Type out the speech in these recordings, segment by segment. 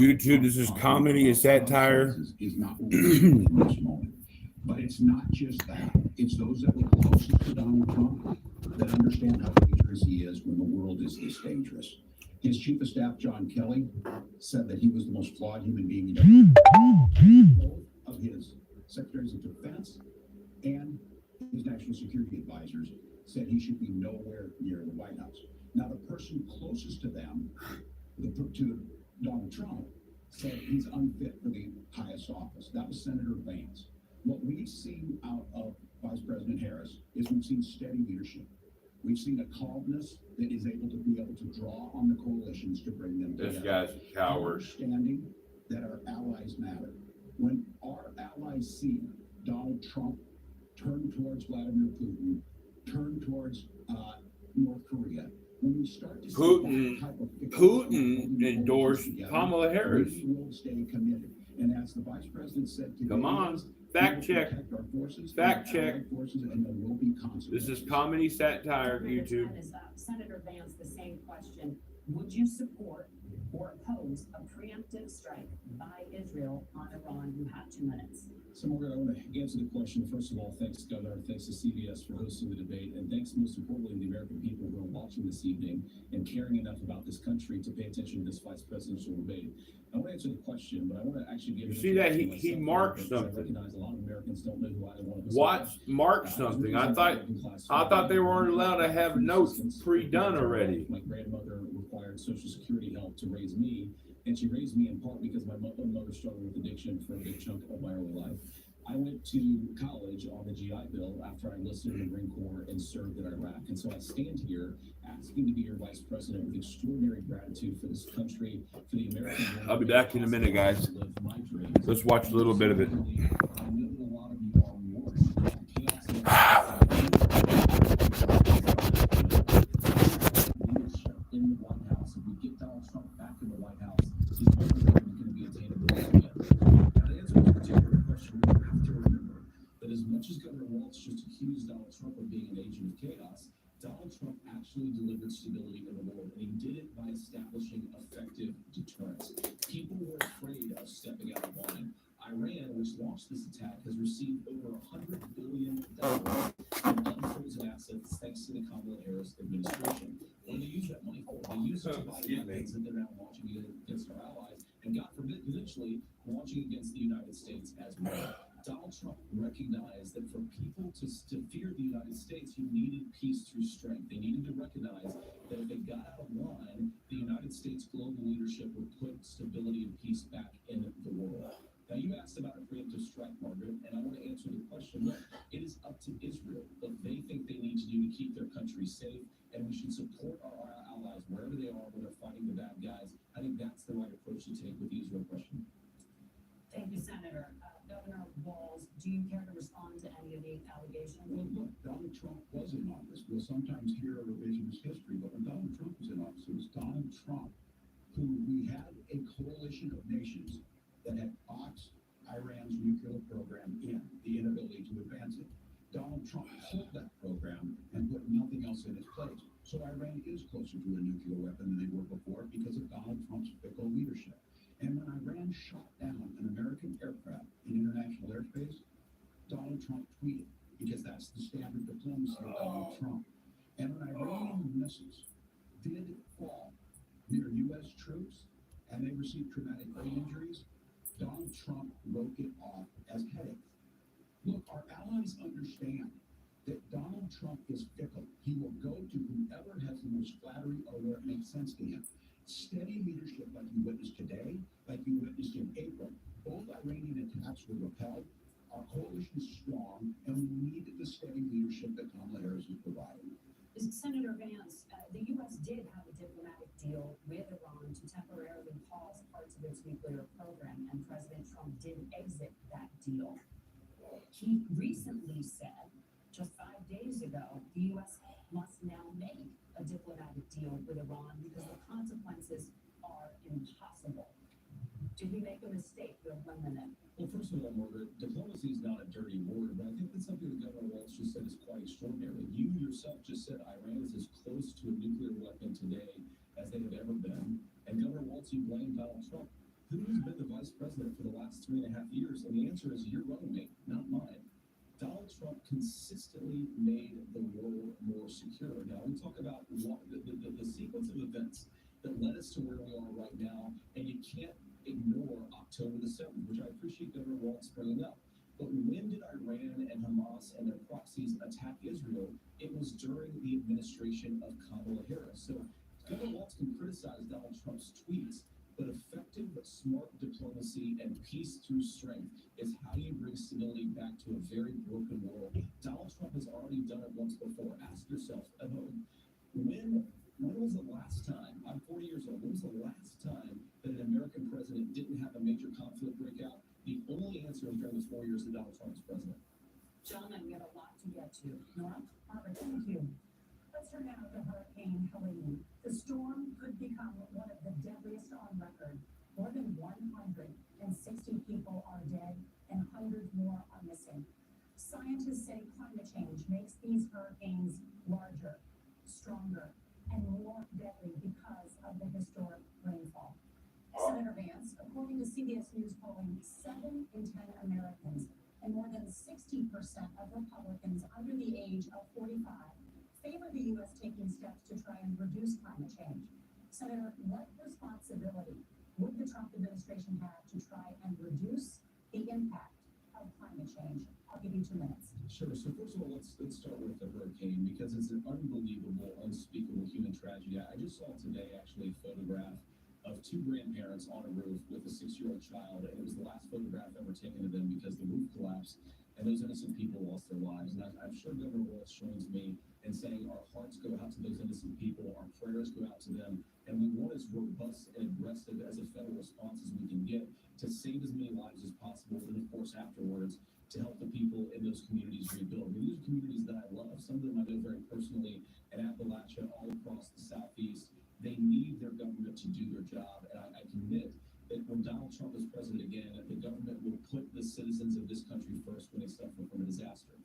YouTube, this is comedy and satire. Is not what we're seeing in this moment. But it's not just that. It's those that were closest to Donald Trump that understand how dangerous he is when the world is this dangerous. His chief of staff, John Kelly, said that he was the most flawed human being he'd ever. Both of his secretaries of defense and his national security advisors said he should be nowhere near the White House. Now, the person closest to them, to Donald Trump, said he's unfit for the highest office. That was Senator Vance. What we've seen out of Vice President Harris is we've seen steady leadership. We've seen a calmness that is able to draw on the coalitions to bring them together. This guy's a coward. Understanding that our allies matter. When our allies see Donald Trump turn towards Vladimir Putin, turn towards North Korea, when we start to see that type of Putin endorsed Kamala Harris. We will stay committed. And as the vice president said today, come on, fact check. Fact check. Forces, and there will be this is comedy satire, YouTube. Senator Vance, the same question. Would you support or oppose a preemptive strike by Israel on Iran? You have 2 minutes. So, Margaret, I want to answer the question. First of all, thanks, Governor. Thanks to CBS for hosting the debate. And thanks, most importantly, to the American people who are watching this evening and caring enough about this country to pay attention to this vice presidential debate. I want to answer the question, but I want to actually give you see that he marked something. I recognize a lot of Americans don't know who either one of us what marked something? I thought they weren't allowed to have notes pre-done already. My grandmother required Social Security help to raise me, and she raised me in part because my mother struggled with addiction for a big chunk of my early life. I went to college on the GI Bill after I enlisted in the Marine Corps and served in Iraq. And so I stand here asking to be your vice president with extraordinary gratitude for this country, for the American. I'll be back in a minute, guys. Let's watch a little bit of it. In the White House, if we get Donald Trump back in the White House, he's going to be attainable again. Now, to answer this particular question, we have to remember that as much as Governor Walz just accused Donald Trump of being an agent of chaos, Donald Trump actually delivered stability in the world, and he did it by establishing effective deterrence. People were afraid of stepping out of line. Iran, which launched this attack, has received over $100 billion in unfrozen assets thanks to the Kamala Harris administration. What do they use that money for? They use it to buy weapons that they're now launching against our allies, and God forbid, eventually launching against the United States as well. Donald Trump recognized that for people to fear the United States, you needed peace through strength. They needed to recognize that if they got out of line, the United States global leadership would put stability and peace back in the world. Now, you asked about a preemptive strike, Margaret, and I want to answer the question. Look, it is up to Israel what they think they need to do to keep their country safe, and we should support our allies wherever they are when they're fighting the bad guys. I think that's the right approach to take with the Israel question. Thank you, Senator. Governor Walz, do you care to respond to any of the allegations? Well, look, Donald Trump was in office. We'll sometimes hear a revisionist history, but when Donald Trump was in office, it was Donald Trump who we had a coalition of nations that had boxed Iran's nuclear program in, the inability to advance it. Donald Trump pulled that program and put nothing else in its place. So Iran is closer to a nuclear weapon than they were before because of Donald Trump's fickle leadership. And when Iran shot down an American aircraft in international airspace, Donald Trump tweeted, because that's the standard diplomacy of Donald Trump. And when Iranian missiles did fall near U.S. troops and they received traumatic brain injuries, Donald Trump wrote it off as headaches. Look, our allies understand that Donald Trump is fickle. He will go to whoever has the most flattery or where it makes sense to him. Steady leadership like you witnessed today, like you witnessed in April. Both Iranian attacks were repelled. Our coalition is strong, and we needed the steady leadership that Kamala Harris is providing. Senator Vance, the U.S. did have a diplomatic deal with Iran to temporarily pause parts of its nuclear program, and President Trump did exit that deal. He recently said, just 5 days ago, the U.S. must now make a diplomatic deal with Iran because the consequences are impossible. Did we make a mistake? We have 1 minute. Well, first of all, Margaret, diplomacy is not a dirty word, but I think that's something that Governor Walz just said is quite extraordinary. You yourself just said Iran is as close to a nuclear weapon today as they have ever been, and Governor Walz, you blamed Donald Trump who has been the vice president for the last 3.5 years? And the answer is your running mate, not mine. Donald Trump consistently made the world more secure. Now, we talk about the sequence of events that led us to where we are right now, and you can't ignore October the 7th, which I appreciate Governor Walz bringing up. But when did Iran and Hamas and their proxies attack Israel? It was during the administration of Kamala Harris. So Governor Walz can criticize Donald Trump's tweets, but effective, smart diplomacy and peace through strength is how you bring stability back to a very broken world. Donald Trump has already done it once before. Ask yourself at home, when was the last time, I'm 40 years old, when was the last time that an American president didn't have a major conflict break out? The only answer is during the 4 years that Donald Trump was president. Gentlemen, we have a lot to get to. Nora? Barbara, thank you. Let's turn now to Hurricane Helene. The storm could become one of the deadliest on record. More than 160 people are dead and hundreds more are missing. Scientists say climate change makes these hurricanes larger, stronger, and more deadly because of the historic rainfall. Senator Vance, according to CBS News polling, 7 in 10 Americans and more than 60% of Republicans under the age of 45 favor the U.S. taking steps to try and reduce climate change. Senator, what responsibility would the Trump administration have to try and reduce the impact of climate change? I'll give you 2 minutes. Sure. So first of all, let's start with the hurricane because it's an unbelievable, unspeakable human tragedy. I just saw today actually a photograph of 2 grandparents on a roof with a 6-year-old child, and it was the last photograph ever taken of them because the roof collapsed and those innocent people lost their lives. And I'm sure Governor Walz joins me in saying our hearts go out to those innocent people, our prayers go out to them, and we want as robust and aggressive as a federal response as we can get to save as many lives as possible, and of course afterwards to help the people in those communities rebuild. I mean, these are communities that I love. Some of them I know very personally in Appalachia, all across the Southeast. They need their government to do their job, and I commit that when Donald Trump is president again, the government will put the citizens of this country first when they suffer from a disaster.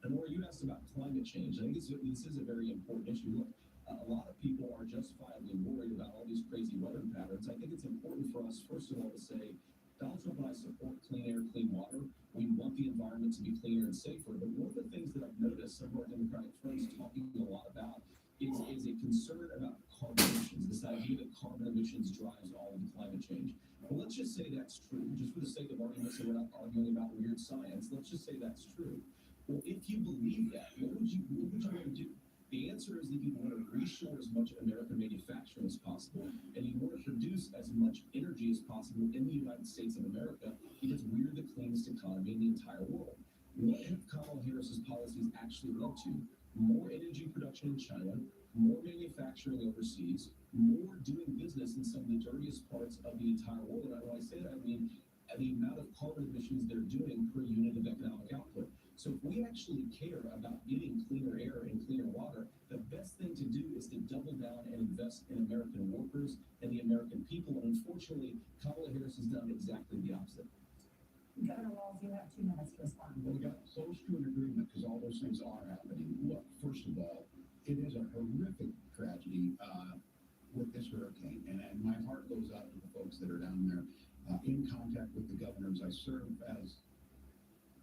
And Laura, you asked about climate change. I think this is a very important issue. Look, a lot of people are justifiably worried about all these crazy weather patterns. I think it's important for us, first of all, to say Donald Trump and I support clean air, clean water. We want the environment to be cleaner and safer. But one of the things that I've noticed some of our Democratic friends talking a lot about is a concern about carbon emissions, this idea that carbon emissions drives all of the climate change. Well, let's just say that's true, just for the sake of argument, so we're not arguing about weird science. Let's just say that's true. Well, if you believe that, what would you want to do? The answer is that you want to reshore as much American manufacturing as possible, and you want to produce as much energy as possible in the United States of America because we're the cleanest economy in the entire world. What have Kamala Harris's policies actually led to? More energy production in China, more manufacturing overseas, more doing business in some of the dirtiest parts of the entire world. And when I say that, I mean the amount of carbon emissions they're doing per unit of economic output. So if we actually care about getting cleaner air and cleaner water, the best thing to do is to double down and invest in American workers and the American people. And unfortunately, Kamala Harris has done exactly the opposite. Governor Walz, you have 2 minutes to respond. Well, we got close to an agreement because all those things are happening. Look, first of all, it is a horrific tragedy with this hurricane, and my heart goes out to the folks that are down there in contact with the governors. I serve as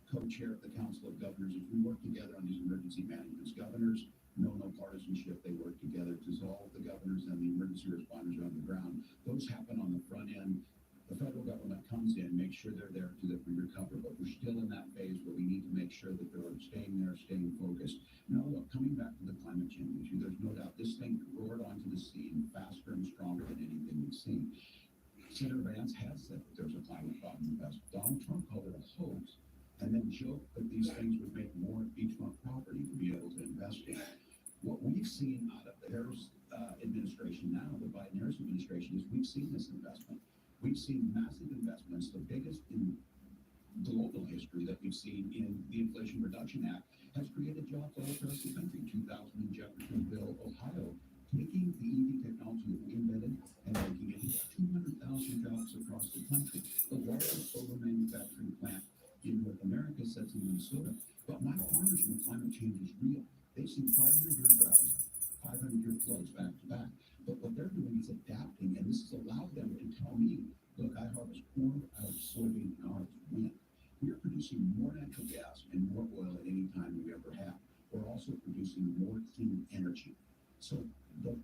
co-chair of the Council of Governors. As we work together on these emergency managements, governors know no partisanship. They work together to solve the governors and the emergency responders on the ground. Those happen on the front end. The federal government comes in, makes sure they're there to recover, but we're still in that phase where we need to make sure that they're staying there, staying focused. Now, look, coming back to the climate change issue, there's no doubt this thing roared onto the scene faster and stronger than anything we've seen. Senator Vance has said that there's a climate problem in the past. Donald Trump called it a hoax and then joked that these things would make more beachfront property to be able to invest in. What we've seen out of the Harris administration now, the Biden-Harris administration, is we've seen this investment. We've seen massive investments, the biggest in global history that we've seen in the Inflation Reduction Act, has created jobs all across the country. 2000 in Jeffersonville, Ohio, taking the EV technology that we invented and making it 200,000 jobs across the country. The largest solar manufacturing plant in North America sits in Minnesota. But my farmers when climate change is real. They've seen 500-year droughts, 500-year floods back to back. But what they're doing is adapting, and this has allowed them to tell me, look, I harvest corn, out of soybean, and out of wind. We are producing more natural gas and more oil at any time we ever have. We're also producing more clean energy. So the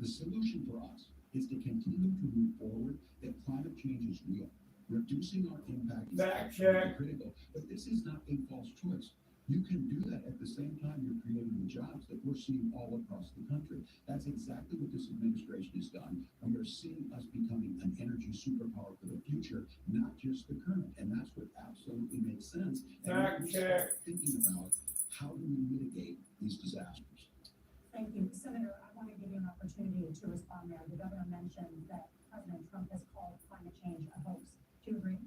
solution for us is to continue to move forward that climate change is real. Reducing our impact is absolutely critical, but this is not a false choice. You can do that at the same time you're creating the jobs that we're seeing all across the country. That's exactly what this administration has done. We are seeing us becoming an energy superpower for the future, not just the current. And that's what absolutely makes sense. And we start thinking about how do we mitigate these disasters. Thank you. Senator, I want to give you an opportunity to respond there. The governor mentioned that President Trump has called climate change a hoax. Do you agree?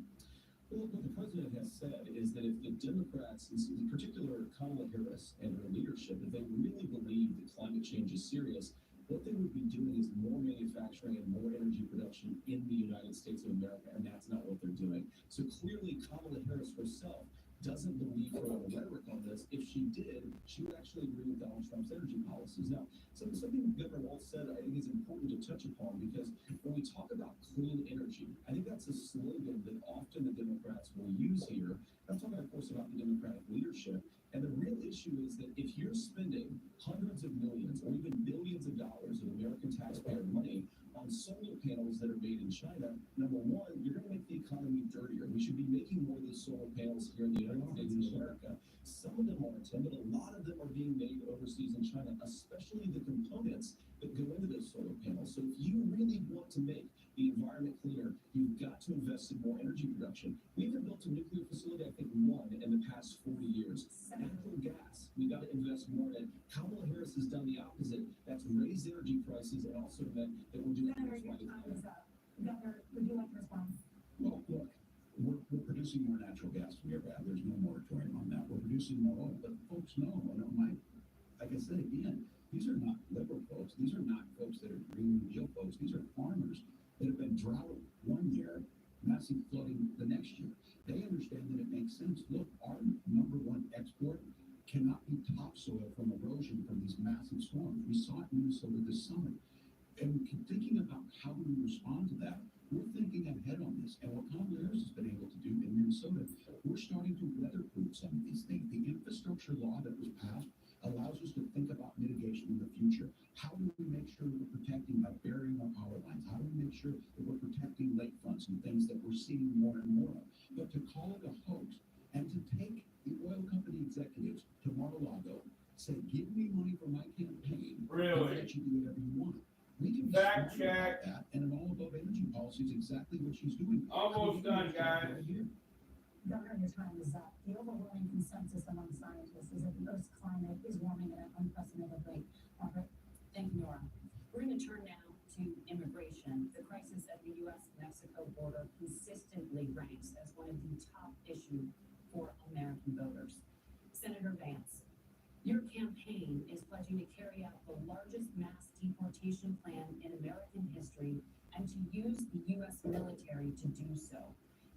Well, what the president has said is that if the Democrats, in particular Kamala Harris and her leadership, if they really believe that climate change is serious, what they would be doing is more manufacturing and more energy production in the United States of America, and that's not what they're doing. So clearly, Kamala Harris herself doesn't believe her own rhetoric on this. If she did, she would actually agree with Donald Trump's energy policies. Now, something Governor Walz said I think is important to touch upon, because when we talk about clean energy, I think that's a slogan that often the Democrats will use here. I'm talking, of course, about the Democratic leadership. And the real issue is that if you're spending hundreds of millions or even billions of dollars of American taxpayer money on solar panels that are made in China, number one, you're going to make the economy dirtier. We should be making more of those solar panels here in the United States of America. Some of them aren't, but a lot of them are being made overseas in China, especially the components that go into those solar panels. So if you really want to make the environment cleaner, you've got to invest in more energy production. We even built a nuclear facility, I think one in the past 40 years. Natural gas, we got to invest more in it. Kamala Harris has done the opposite. That's raised energy prices and also meant that we're doing Senator, your time is up. Governor, would you like to respond? Well, look, we're producing more natural gas than we ever have. There's no moratorium on that. We're producing more oil, but folks know, like I said again, these are not liberal folks. These are not folks that are Green New Deal folks. These are farmers that have been drought one year, massive flooding the next year. They understand that it makes sense. Look, our number one export cannot be topsoil from erosion from these massive storms. We saw it in Minnesota this summer. And thinking about how do we respond to that, we're thinking ahead on this. And what Kamala Harris has been able to do in Minnesota, we're starting to weatherproof some of these things. The infrastructure law that was passed allows us to think about mitigation in the future. How do we make sure that we're protecting by burying our power lines? How do we make sure that we're protecting lakefronts and things that we're seeing more and more of? But to call it a hoax and to take the oil company executives to Mar-a-Lago, say, give me money for my campaign, I'll let you do whatever you want. We can be smart about that, and an all-above energy policy is exactly what she's doing. Almost done, guys. Governor, your time is up. The overwhelming consensus among scientists is that the Earth's climate is warming at an unprecedented rate. Margaret? Thank you, Nora. We're going to turn now to immigration. The crisis at the U.S.-Mexico border consistently ranks as one of the top issues for American voters. Senator Vance, your campaign is pledging to carry out the largest mass deportation plan in American history and to use the U.S. military to do so.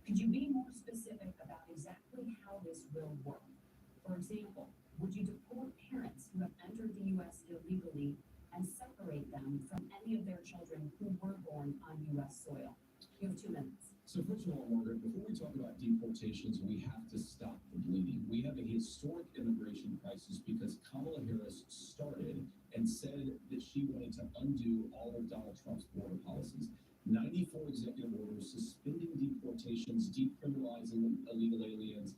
Could you be more specific about exactly how this will work? For example, would you deport parents who have entered the U.S. illegally and separate them from any of their children who were born on U.S. soil? You have 2 minutes. So first of all, Margaret, before we talk about deportations, we have to stop the bleeding. We have a historic immigration crisis because Kamala Harris started and said that she wanted to undo all of Donald Trump's border policies. 94 executive orders suspending deportations, decriminalizing illegal aliens,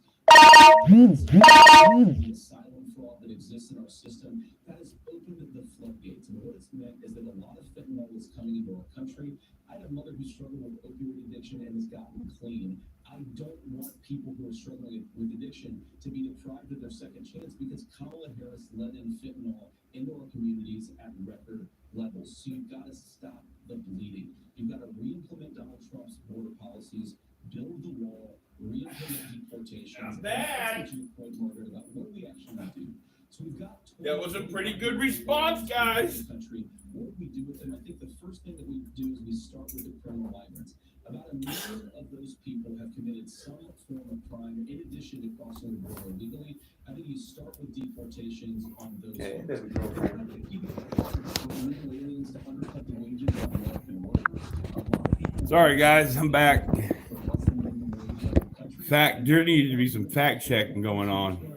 the asylum fraud that exists in our system. That has opened the floodgates. And what it's meant is that a lot of fentanyl is coming into our country. I have a mother who struggled with opioid addiction and has gotten clean. I don't want people who are struggling with addiction to be deprived of their second chance because Kamala Harris let in fentanyl into our communities at record levels. So you've got to stop the bleeding. You've got to re-implement Donald Trump's border policies, build the wall, re-implement deportations. Not bad. That's your point, Margaret, about what do we actually do. So we've got That was a pretty good response, guys. Country. What do we do with them? I think the first thing that we do is we start with the criminal migrants. About 1 million of those people have committed some form of crime in addition to crossing the border illegally. I think you start with deportations on those. Okay, folks. there we go. Aliens to undercut the wages of American workers. A lot of people Sorry, guys, I'm back. for less than There needs to be some fact checking going on.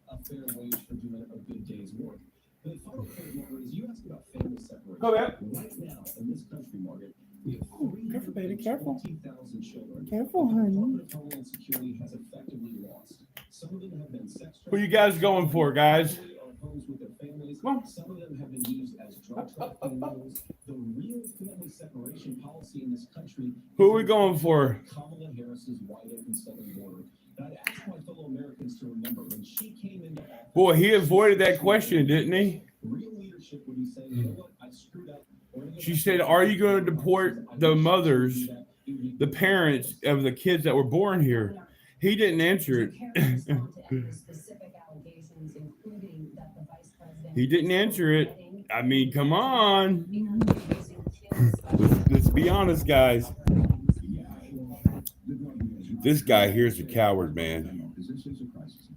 A fair wage for doing a good day's work. The final point, Margaret, is you asked about family separation. Go back. Right now, in this country, Margaret, we have Careful, baby, careful. 320,000 children. Careful, The honey. Department of Homeland Security has effectively lost. Some of them have been sex Who you guys going for, guys? Are homes with their families. Come on. Some of them have been used as drug trafficking mules. The real family separation policy in this country. Who are we going for? Kamala Harris's wide open southern border. And I'd ask my fellow Americans to remember when she came into office. Boy, he avoided that question, didn't he? Real leadership would be saying, you know what, I screwed up. She said, "Are you going to deport the mothers, the parents of the kids that were born here?" He didn't answer it. He didn't answer it. I mean, come on. Let's be honest, guys. This guy here's a coward, man.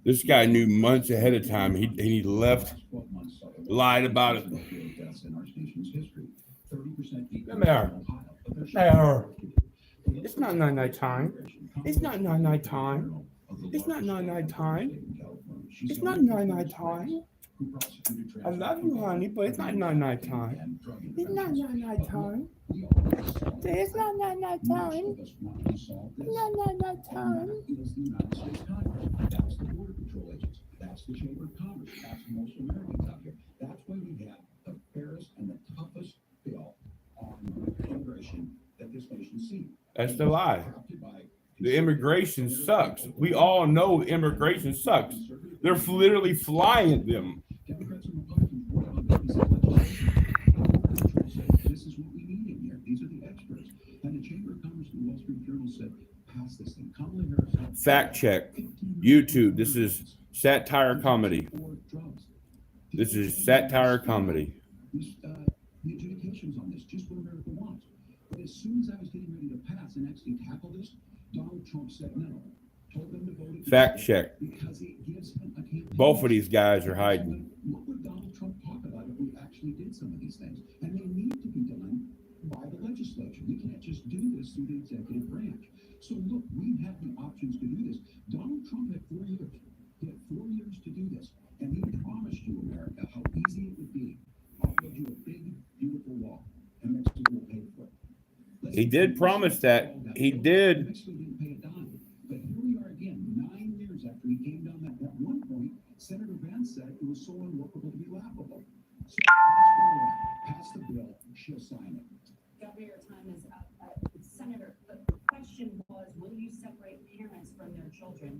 This guy knew months ahead of time. He left, lied about it. Come here. There. It's not night time. It's not night time. It's not night time. It's not night time. I love you, honey, but it's not night time. It's not night time. It's not night time. It's not night time. That's the Border Patrol agents. That's the Chamber of Commerce. That's most Americans out here. That's why we have the fairest and the toughest bill on immigration that this nation's seen. That's the lie. The immigration sucks. We all know immigration sucks. They're literally flying them. Democrats and Republicans work on this legislation. This is what we need in here. These are the experts. And the Chamber of Commerce and the Wall Street Journal said, pass this thing. Kamala Harris. Fact check. YouTube. This is satire comedy. This is satire comedy. The adjudications on this, just what America wants. But as soon as I was getting ready to pass and actually tackle this, Donald Trump said no. Told them to vote Fact check. because it gives him a campaign. Both of these guys are hiding. What would Donald Trump talk about if we actually did some of these things? And they need to be done by the legislature. We can't just do this through the executive branch. So look, we have the options to do this. Donald Trump had 4 years. He had 4 years to do this. And he promised you, America, how easy it would be. I'll build you a big, beautiful wall. And Mexico will pay for it. He did promise that. He did. Mexico didn't pay a dime. But here we are again, 9 years after he came down that. At one point, Senator Vance said it was so unworkable to be laughable. So that's where we're at. Pass the bill. She'll sign it. Governor, your time is up. Senator, the question was, will you separate parents from their children,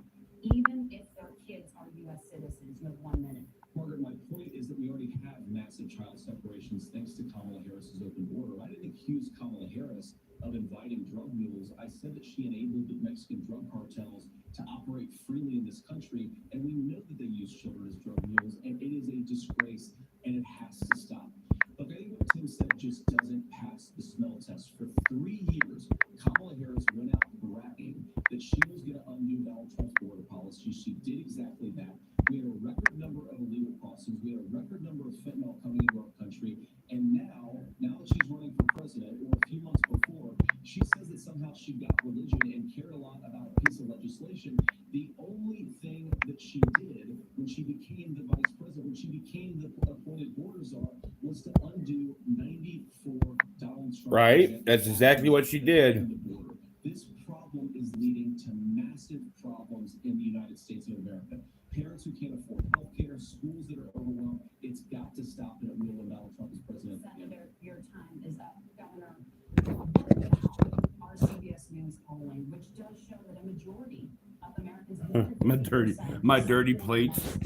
even if their kids are U.S. citizens? You have 1 minute. Margaret, my point is that we already have massive child separations thanks to Kamala Harris's open border. I didn't accuse Kamala Harris of inviting drug mules. I said that she enabled the Mexican drug cartels to operate freely in this country, and we know that they use children as drug mules, and it is a disgrace, and it has to stop. Look, I think what Tim said just doesn't pass the smell test. For 3 years, Kamala Harris went out bragging that she was going to undo Donald Trump's border policy. She did exactly that. We had a record number of illegal crossings. We had a record number of fentanyl coming into our country. And now that she's running for president, or a few months before, she says that somehow she got religion and cared a lot about a piece of legislation. The only thing that she did when she became the vice president, when she became the appointed border czar, was to undo 94 Donald Trump. Right? That's exactly what she did. This problem is leading to massive problems in the United States of America. Parents who can't afford health care, schools that are overwhelmed. It's got to stop, and it will when Donald Trump is president. Senator, your time is up. Governor, what about our CBS News polling, which does show that a majority of Americans My dirty plates.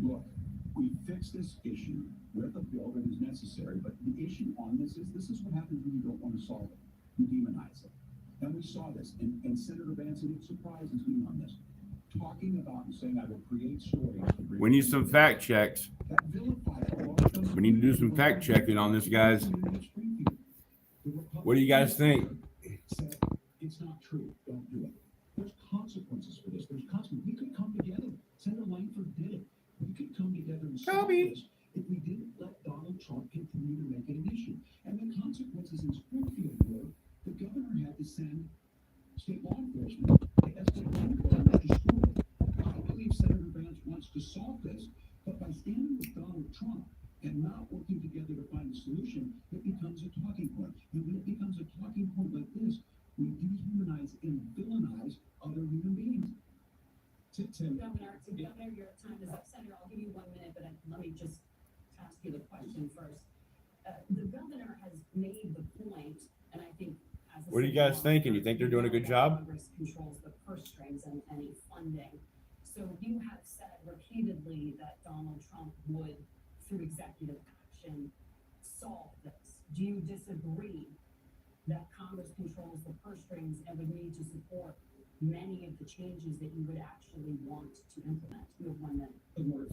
Look, we fix this issue with a bill that is necessary, but the issue on this is what happens when you don't want to solve it. You demonize it. And we saw this, and Senator Vance, and it surprises me on this, talking about and saying, I will create stories. We need some fact checks. We need to do some fact checking on this, guys. What do you guys think? It's not true. Don't do it. There's consequences for this. There's consequences. We could come together. Senator Langford did it. We could come together and solve this if we didn't let Donald Trump continue to make it an issue. And the consequences in Springfield were the governor had to send state law enforcement, as to I believe Senator Vance wants to solve this, but by standing with Donald Trump and not working together to find a solution, it becomes a talking point. And when it becomes a talking point like this, we dehumanize and villainize other human beings. Governor, your time is up. Senator, I'll give you 1 minute, but let me just ask you the question first. The governor has made the point, and I think as a What are you guys thinking? You think they're doing a good job? Congress controls the purse strings and any funding. So you have said repeatedly that Donald Trump would, through executive action, solve this. Do you disagree that Congress controls the purse strings and would need to support many of the changes that you would actually want to implement? You have 1 minute.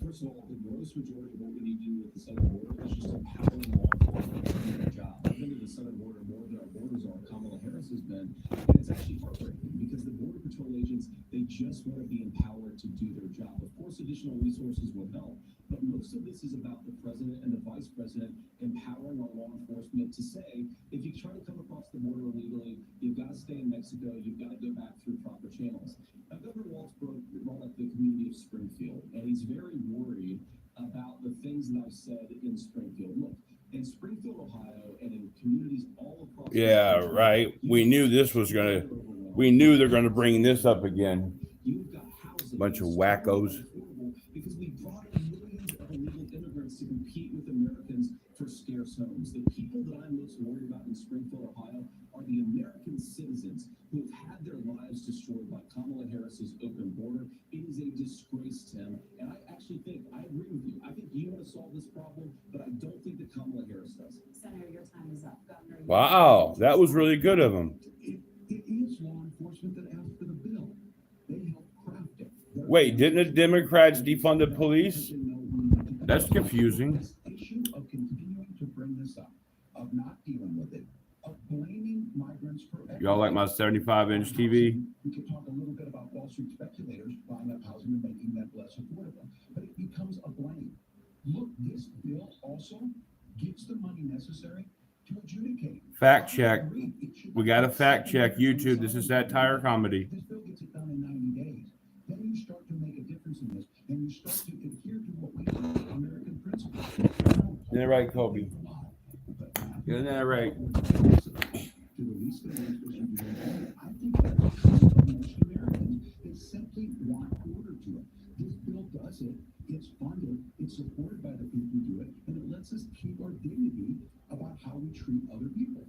First of all, the gross majority of what we need to do with the southern border is just empowering law enforcement to do their job. I've been to the southern border more than our borders are. Kamala Harris has been, and it's actually heartbreaking because the border patrol agents, they just want to be empowered to do their job. Of course, additional resources will help, but most of this is about the president and the vice president empowering our law enforcement to say, if you try to come across the border illegally, you've got to stay in Mexico, you've got to go back through proper channels. Now, Governor Walz brought up the community of Springfield, and he's very worried about the things that I've said in Springfield. Look, in Springfield, Ohio, and in communities all across. Yeah, right. We knew this was gonna. We knew they're gonna bring this up again. Bunch of wackos. Because we brought in millions of illegal immigrants to compete with Americans for scarce homes. The people that I'm most worried about in Springfield, Ohio, are the American citizens who have had their lives destroyed by Kamala Harris's open border. It is a disgrace, Tim. And I actually think, I agree with you. I think you want to solve this problem, but I don't think that Kamala Harris does. Senator, your time is up. Governor. Wow, that was really good of him. It is law enforcement that asked for the bill. They helped craft it. Wait, didn't the Democrats defund the police? That's confusing. This issue of continuing to bring this up, of not dealing with it, of blaming migrants for Y'all like my 75-inch TV? We could talk a little bit about Wall Street speculators buying up housing and making that less affordable, but it becomes a blame. Look, this bill also gives the money necessary to adjudicate. Fact check. We got to fact check YouTube. This is satire comedy. This bill gets it done in 90 days. Then you start to make a difference in this, and you start to adhere to what we call American principles. Isn't that right, Kobe? Isn't that right? To release the legislation, I think that most Americans, they simply want order to it. This bill does it. It's funded. It's supported by the people who do it, and it lets us keep our dignity about how we treat other people.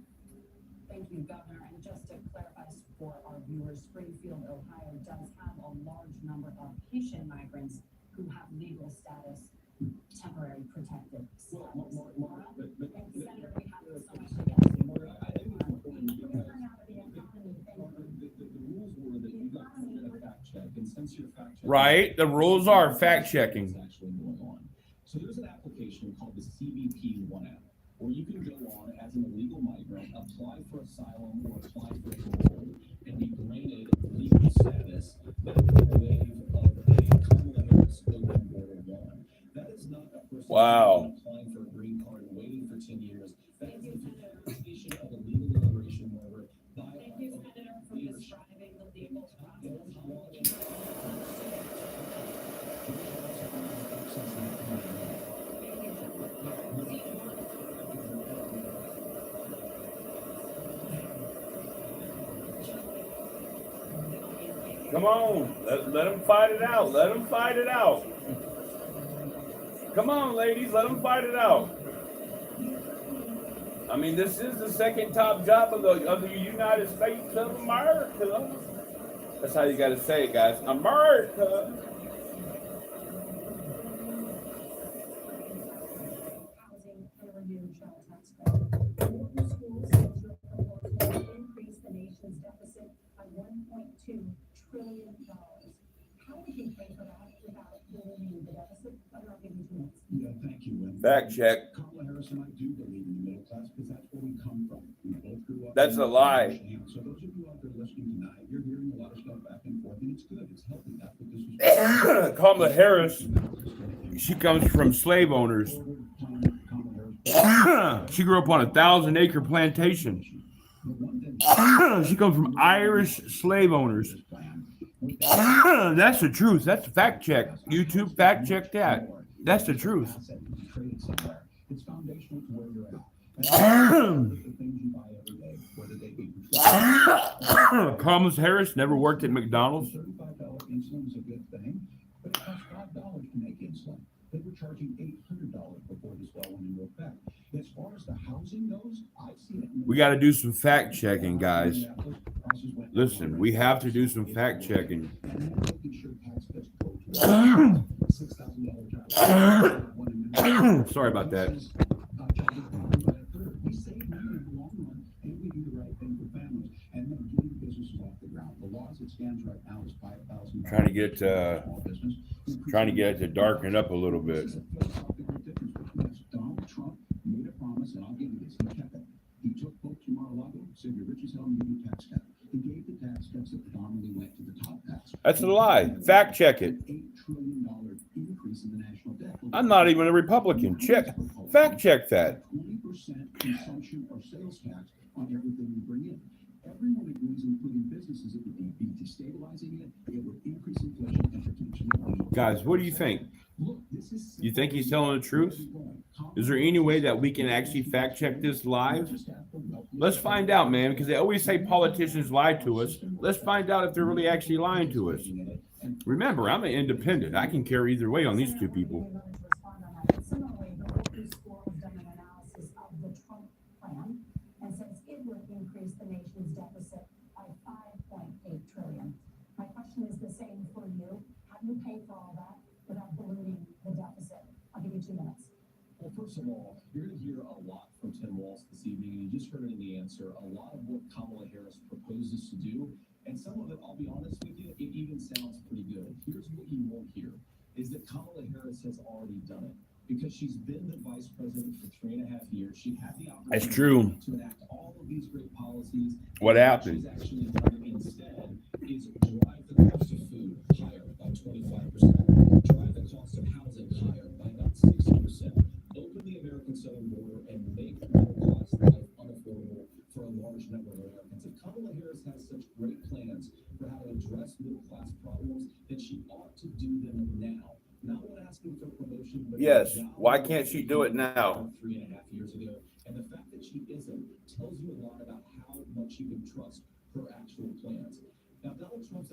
Thank you, Governor. And just to clarify for our viewers, Springfield, Ohio does have a large number of Haitian migrants who have legal status, temporary protected status. And Senator, we have so much to get to. The rules were that you got to submit a fact check, and since you're fact checking, Right. The rules are fact checking. what's actually going on. So there's an application called the CBP One app, where you can go on as an illegal migrant, apply for asylum or apply for parole, and be granted legal status that will waive of a Kamala Harris open border one. That is not a person Wow. applying for a green card and waiting for 10 years. That is the facilitation of a legal immigration waiver by Thank you, Senator, for describing the legal process. Come on. Let them fight it out. Let them fight it out. Come on, ladies. Let them fight it out. I mean, this is the second top job of the United States of America. That's how you got to say it, guys. America. Housing and renew child tax credit. Local schools will increase the nation's deficit by $1.2 trillion. How would you pay for that without diluting the deficit? Governor, I'll give you 2 minutes. Yeah, thank you. And Fact check. Kamala Harris and I do believe in the middle class because that's where we come from. We both grew up. That's a lie. So those of you out there listening tonight, you're hearing a lot of stuff back and forth, and it's good. It's healthy. That's what this was. Kamala Harris, she comes from slave owners. She grew up on a 1,000-acre plantation. The one thing She comes from Irish slave owners. That's the truth. That's a fact check. YouTube fact check that. That's the truth. It's foundational to where you're at. The things you buy every day, whether they be Kamala Harris never worked at McDonald's. $35 insulin is a good thing, but it costs $5 to make insulin. They were charging $800 before this law went into effect. As far as the housing goes, I've seen it. We got to do some fact checking, guys. Listen, we have to do some fact checking. Sorry about that. We save money in the long run, and we do the right thing for families, and then getting businesses off the ground. The law as it stands right now is $5,000. Trying to get it to darken up a little bit. Donald Trump made a promise, and I'll give you this. He kept it. He took folks from Mar-a-Lago, said you're rich as hell, and you need a tax cut. He gave the tax cuts that predominantly went to the top tax. That's a lie. Fact check it. $8 trillion increase in the national debt. I'm not even a Republican. Fact check that. 20% consumption or sales tax on everything you bring in. Everyone agrees, including businesses, it would be destabilizing it. It would increase inflation and potentially. Guys, what do you think? You think he's telling the truth? Is there any way that we can actually fact check this live? Let's find out, man, because they always say politicians lie to us. Let's find out if they're really actually lying to us. Remember, I'm an independent. I can care either way on these two people. Similarly, the local school has done an analysis of the Trump plan and says it would increase the nation's deficit by $5.8 trillion. My question is the same for you. How do you pay for all that without ballooning the deficit? I'll give you 2 minutes. Well, first of all, you're going to hear a lot from Tim Walz this evening, and you just heard it in the answer. A lot of what Kamala Harris proposes to do, and some of it, I'll be honest with you, it even sounds pretty good. Here's what you won't hear, is that Kamala Harris has already done it. Because she's been the vice president for 3.5 years. She had the opportunity That's true. to enact all of these great policies. What happened? She's actually done instead is drive the cost of food higher by 25%, drive the cost of housing higher by about 60%, open the American southern border and make middle-class life unaffordable for a large number of Americans. If Kamala Harris has such great plans for how to address middle-class problems, then she ought to do them now. Not asking for promotion, but yes. Why can't she do it now? 3.5 years ago, and the fact that she isn't tells you a lot about how much you can trust her actual plans. Now, Donald Trump's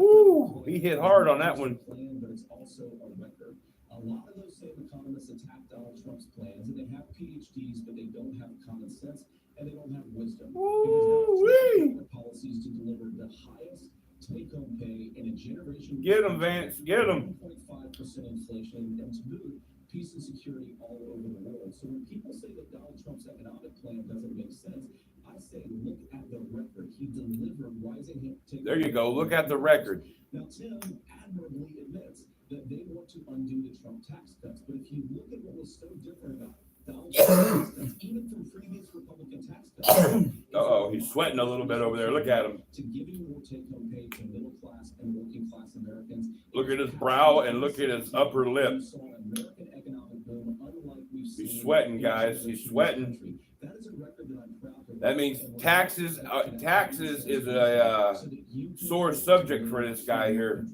he hit hard on that one. Plan, but it's also a record. A lot of those same economists attack Donald Trump's plans, and they have PhDs, but they don't have common sense and they don't have wisdom. Because Donald Trump's policies to deliver the highest take-home pay in a generation. Get him, Vance. Get him. 1.5% inflation, and to boot, peace and security all over the world. So when people say that Donald Trump's economic plan doesn't make sense, I say look at the record. He delivered rising. There you go. Look at the record. Now, Tim admirably admits that they want to undo the Trump tax cuts, but if you look at what was so different about Donald Trump's tax cuts, even from previous Republican tax cuts. He's sweating a little bit over there. Look at him. To giving more take-home pay to middle class and working class Americans. Look at his brow and look at his upper lip. American economic boom, unlike we've seen. He's sweating, guys. He's sweating. That is a record that I'm proud of. That means taxes. Taxes is a sore subject for this guy here.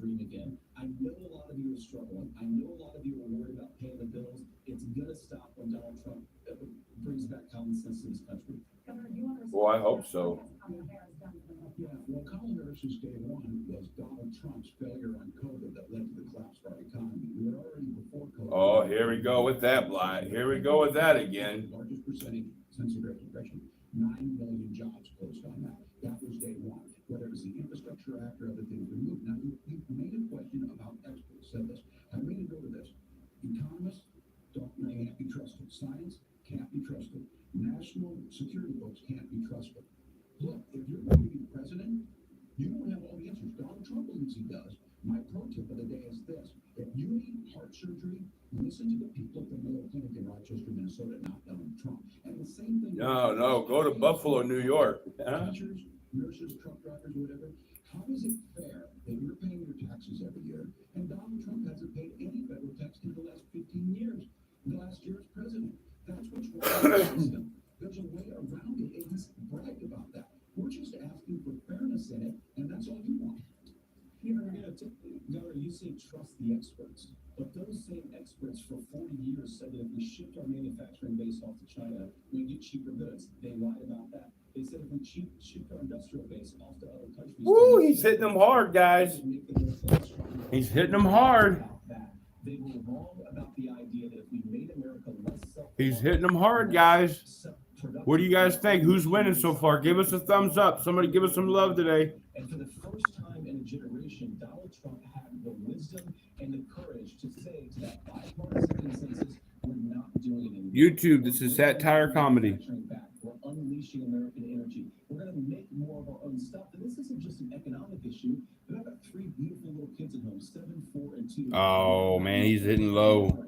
I know a lot of you are struggling. I know a lot of you are worried about paying the bills. It's gonna stop when Donald Trump brings back common sense to this country. Well, I hope so. Yeah, well, Kamala Harris's day one was Donald Trump's failure on COVID that led to the collapse of our economy. We were already before COVID. Oh, here we go with that lie. Here we go with that again. Largest percentage since the Great Depression. 9 million jobs closed on that. That was day one. Whether it was the Infrastructure Act or other things removed. Now, you made a question about experts. Said this. I'm going to go to this. Economists can't be trusted. Science can't be trusted. National security folks can't be trusted. Look, if you're going to be president, you don't have all the answers. Donald Trump believes he does. My pro tip of the day is this. If you need heart surgery, listen to the people at the Mayo Clinic in Rochester, Minnesota, not Donald Trump. And the same thing. No, go to Buffalo, New York. Teachers, nurses, truck drivers, whatever. How is it fair that you're paying your taxes every year and Donald Trump hasn't paid any federal tax in the last 15 years? The last year as president. That's what's wrong with the system. There's a way around it, and he's bragged about that. We're just asking Governor, you say trust the experts, but those same experts for 40 years said that if we shift our manufacturing base off to China, we get cheaper goods. They lied about that. They said if we shift our industrial base off to other countries. Woo, he's hitting them hard, guys. He's hitting them hard. They were wrong about the idea that if we made America less He's hitting them hard, guys. What do you guys think? Who's winning so far? Give us a thumbs up. Somebody give us some love today. And for the first time in a generation, Donald Trump had the wisdom and the courage to say to that bipartisan consensus, we're not doing it anymore. YouTube, this is satire comedy. We're unleashing American energy. We're going to make more of our own stuff. And this isn't just an economic issue, but I've got 3 beautiful little kids at home, 7, 4, and 2. Oh, man, he's hitting low.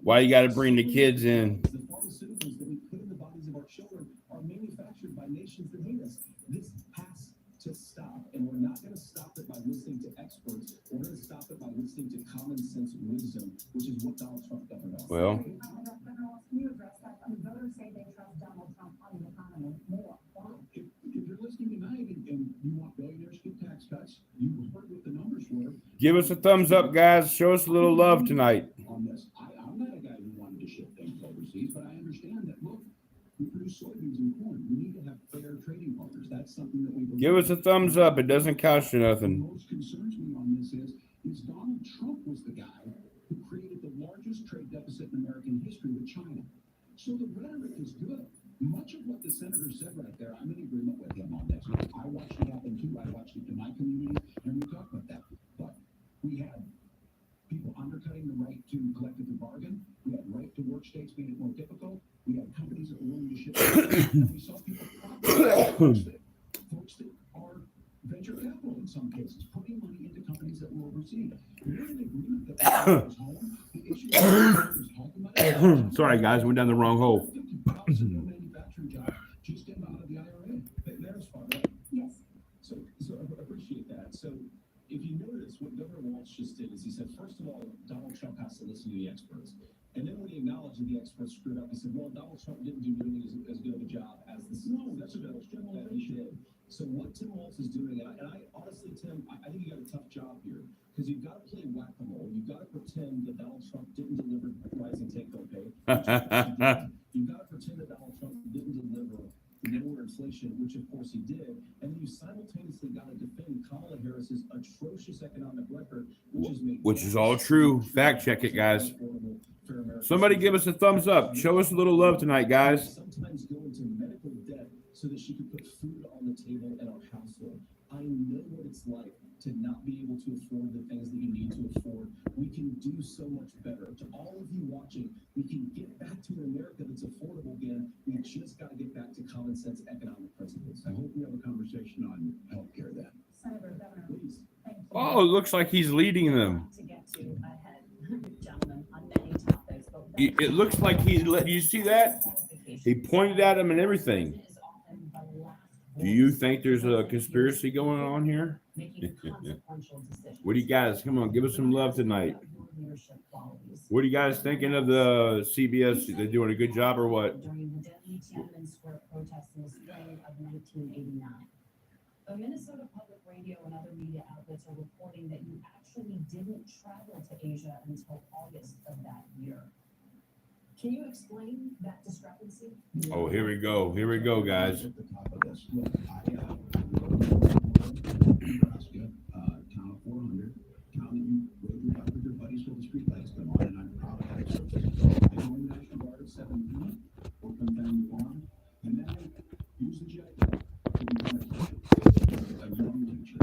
Why you got to bring the kids in? The pharmaceuticals that we put in the bodies of our children are manufactured by nations that hate us. This has to stop, and we're not going to stop it by listening to experts. We're going to stop it by listening to common sense wisdom, which is what Donald Trump governed us. Well, Can you address that? Voters say they trust Donald Trump on the economy more. If you're listening tonight and you want billionaires to get tax cuts, you heard what the numbers were. give us a thumbs up, guys. Show us a little love tonight. On this, I'm not a guy who wanted to ship things overseas, but I understand that. Look, we produce soybeans and corn. We need to have fair trading partners. That's something that we believe. Give us a thumbs up. It doesn't cost you nothing. What most concerns me on this is Donald Trump was the guy who created the largest trade deficit in American history with China. So the rhetoric is good. Much of what the senator said right there, I'm in agreement with him on this. I watched it happen too. I watched it in my community, and we talked about that. But we had people undercutting the right to collectively bargain. We had right to work states making it more difficult. We had companies that were willing to ship. And we saw people folks that are venture capital in some cases, putting money into companies that were overseas. We're in agreement that the home. The issue is home. Sorry, guys. Went down the wrong hole. 50,000 new manufacturing jobs just came out of the IRA. There's far right. Yes. So I appreciate that. So if you notice, what Governor Walsh just did is he said, first of all, Donald Trump has to listen to the experts. And then when he acknowledged that the experts screwed up, he said, well, Donald Trump didn't do nearly as good of a job as the No, that's a generalization. did. So what Tim Walz is doing, and I honestly, Tim, I think you got a tough job here because you've got to play whack-a-mole. You've got to pretend that Donald Trump didn't deliver rising take-home pay. You've got to pretend that Donald Trump didn't deliver lower inflation, which of course he did, and then you simultaneously got to defend Kamala Harris's atrocious economic record, Which is all true. Fact check it, guys. Somebody give us a thumbs up. Show us a little love tonight, guys. Sometimes go into medical debt so that she could put food on the table in our household. I know what it's like to not be able to afford the things that you need to afford. We can do so much better. To all of you watching, we can get back to an America that's affordable again. We just got to get back to common sense economic principles. I hope we have a conversation on healthcare then. Senator, Governor, Please. thank you. Oh, it looks like he's leading them. To get to ahead, gentlemen, on many topics. But It looks like he let you see that? He pointed at him and everything. Do you think there's a conspiracy going on here? What do you guys? Come on, give us some love tonight. What are you guys thinking of the CBS? They're doing a good job or what? During the deadly Tiananmen Square protests in the spring of 1989. The Minnesota Public Radio and other media outlets are reporting that you actually didn't travel to Asia until August of that year. Can you explain that discrepancy? Oh, here we go. Here we go, guys. At the top of this, look, Nebraska, town of 400, town that you rode your bike with your buddies till the street lights come on, and I'm proud of that service. I joined the National Guard at 17, worked on family farm, and then I used the jet to become a young teacher.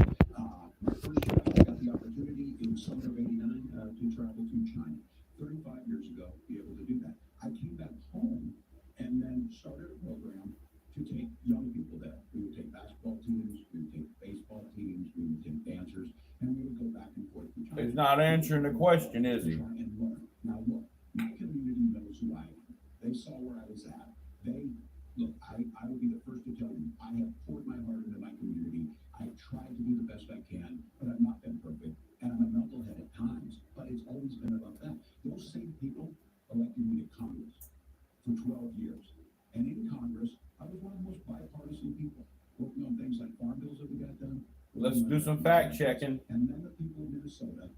My first year, I got the opportunity in summer of 89 to travel to China. 35 years ago, be able to do that. I came back home and then started a program to take young people there. We would take basketball teams, we would take baseball teams, we would take dancers, and we would go back and forth to China. He's not answering the question, is he? And learn. Now look, my community knows who I am. They saw where I was at. I will be the first to tell you, I have poured my heart into my community. I've tried to do the best I can, but I've not been perfect. And I'm a knucklehead at times, but it's always been about that. Those same people elected me to Congress for 12 years. And in Congress, I was one of the most bipartisan people, working on things like farm bills that we got done. Let's do do some fact checking. And then the people of Minnesota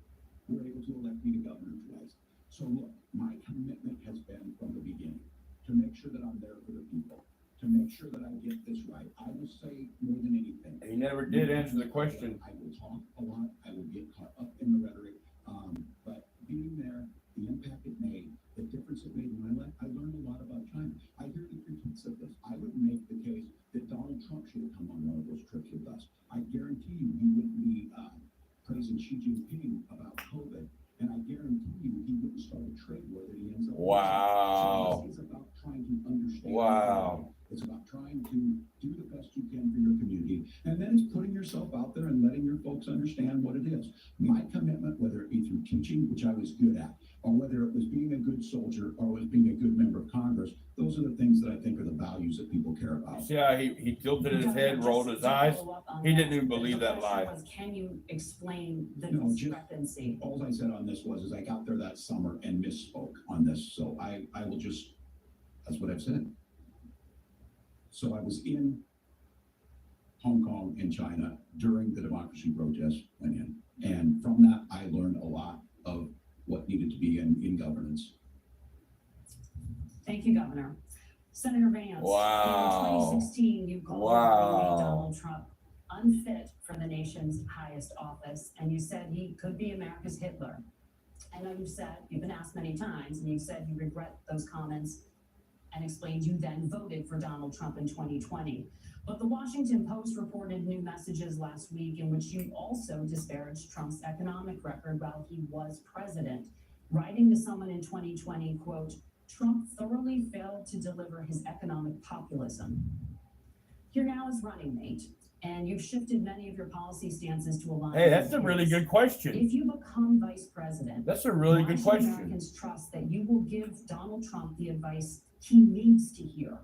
were able to elect me to governor twice. So look, my commitment has been from the beginning to make sure that I'm there for the people, to make sure that I get this right. I will say more than anything. He never did answer the question. I will talk a lot. I will get caught up in the rhetoric. But being there, the impact it made, the difference it made in my life, I learned a lot about China. I hear the critiques of this. I would make the case that Donald Trump should have come on one of those trips with us. I guarantee you he wouldn't be praising Xi Jinping about COVID. And I guarantee you he wouldn't start a trade war that he ends up. Wow. So this is about trying to understand. Wow. It's about trying to do the best you can for your community. And then it's putting yourself out there and letting your folks understand what it is. My commitment, whether it be through teaching, which I was good at, or whether it was being a good soldier or was being a good member of Congress, those are the things that I think are the values that people care about. See how he tilted his head, rolled his eyes? He didn't even believe that lie. Can you explain the No, discrepancy? All I said on this was I got there that summer and misspoke on this. So I will just, that's what I've said. So I was in Hong Kong and China during the democracy protests went in. And from that, I learned a lot of what needed to be in governance. Thank you, Governor. Senator Vance. Wow. In 2016, you called Donald Trump unfit for the nation's highest office, and you said he could be America's Hitler. I know you've been asked many times, and you said you regret those comments and explained you then voted for Donald Trump in 2020. But the Washington Post reported new messages last week in which you also disparaged Trump's economic record while he was president, writing to someone in 2020, quote, Trump thoroughly failed to deliver his economic populism. You're now his running mate, and you've shifted many of your policy stances to align. Hey, that's a really good question. If you become vice president, that's a really good question. Americans trust that you will give Donald Trump the advice he needs to hear,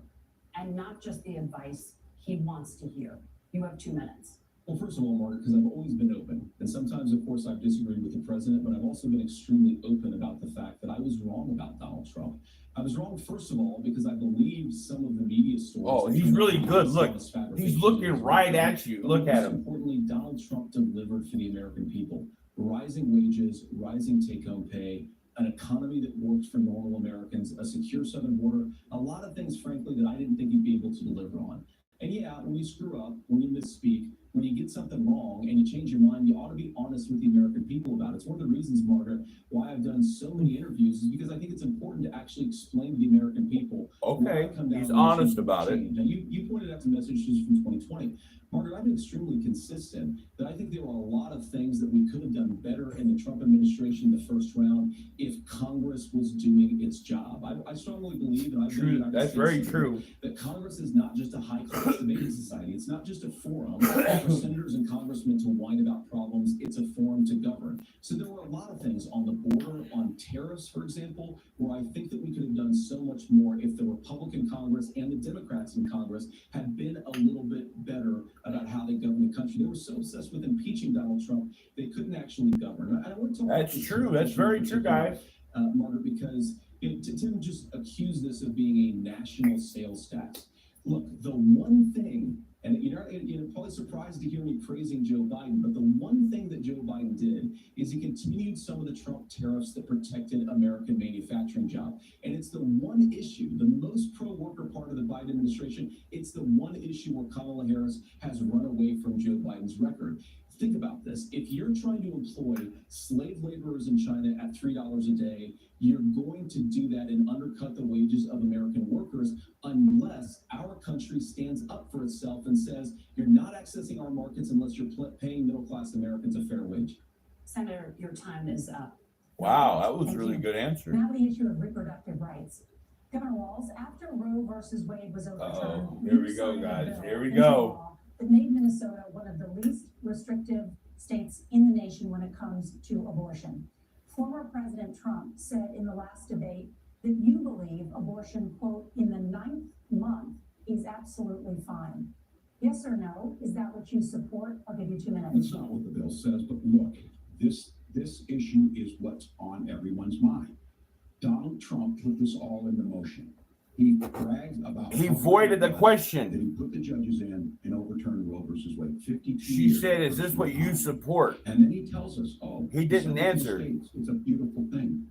and not just the advice he wants to hear. You have 2 minutes. Well, first of all, Margaret, because I've always been open, and sometimes, of course, I've disagreed with the president, but I've also been extremely open about the fact that I was wrong about Donald Trump. I was wrong, first of all, because I believed some of the media stories. Oh, he's really good. Look, he's looking right at you. Look at him. Importantly, Donald Trump delivered for the American people. Rising wages, rising take-home pay, an economy that works for normal Americans, a secure southern border, a lot of things, frankly, that I didn't think he'd be able to deliver on. And yeah, when you screw up, when you misspeak, when you get something wrong and you change your mind, you ought to be honest with the American people about it. It's one of the reasons, Margaret, why I've done so many interviews is because I think it's important to actually explain to the American people. Okay, he's honest about it. Now, you pointed out the messages from 2020. Margaret, I've been extremely consistent that I think there were a lot of things that we could have done better in the Trump administration the first round if Congress was doing its job. I strongly believe, and that's very true, that Congress is not just a high-class debating society. It's not just a forum for senators and congressmen to whine about problems. It's a forum to govern. So there were a lot of things on the border, on tariffs, for example, where I think that we could have done so much more if the Republican Congress and the Democrats in Congress had been a little bit better about how they govern the country. They were so obsessed with impeaching Donald Trump, they couldn't actually govern. I want to talk That's true. That's very true, guys. Margaret, because to just accuse this of being a national sales tax. Look, the one thing, and you're probably surprised to hear me praising Joe Biden, but the one thing that Joe Biden did is he continued some of the Trump tariffs that protected American manufacturing jobs. And it's the one issue, the most pro-worker part of the Biden administration, it's the one issue where Kamala Harris has run away from Joe Biden's record. Think about this. If you're trying to employ slave laborers in China at $3 a day, you're going to do that and undercut the wages of American workers unless our country stands up for itself and says, you're not accessing our markets unless you're paying middle-class Americans a fair wage. Senator, your time is up. Wow, that was a really good answer. Now the issue of reproductive rights. Governor Walz, after Roe versus Wade was overturned, here we go, guys. Here we go. That made Minnesota one of the least restrictive states in the nation when it comes to abortion. Former President Trump said in the last debate that you believe abortion, quote, in the 9th month is absolutely fine. Yes or no? Is that what you support? I'll give you 2 minutes. That's not what the bill says, but look, this issue is what's on everyone's mind. Donald Trump put this all into motion. He bragged about. He voided the question. That he put the judges in and overturned Roe versus versus Wade, 52 She years said, of "Is this what personal you time. support?" And then he tells us, oh, He didn't 72 answer. states, it's a beautiful thing.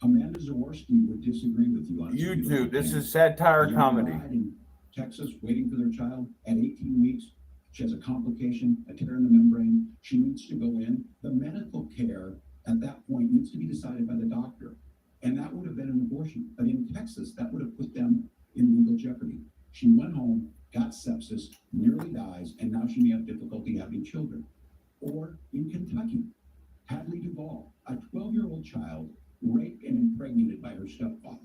Amanda Zaworski would disagree with you on it's a beautiful YouTube. This thing. is satire A young comedy. bride in Texas waiting for their child at 18 weeks. She has a complication, a tear in the membrane. She needs to go in. The medical care at that point needs to be decided by the doctor. And that would have been an abortion. But in Texas, that would have put them in legal jeopardy. She went home, got sepsis, nearly dies, and now she may have difficulty having children. Or in Kentucky, Hadley Duvall, a 12-year-old child raped and impregnated by her stepfather.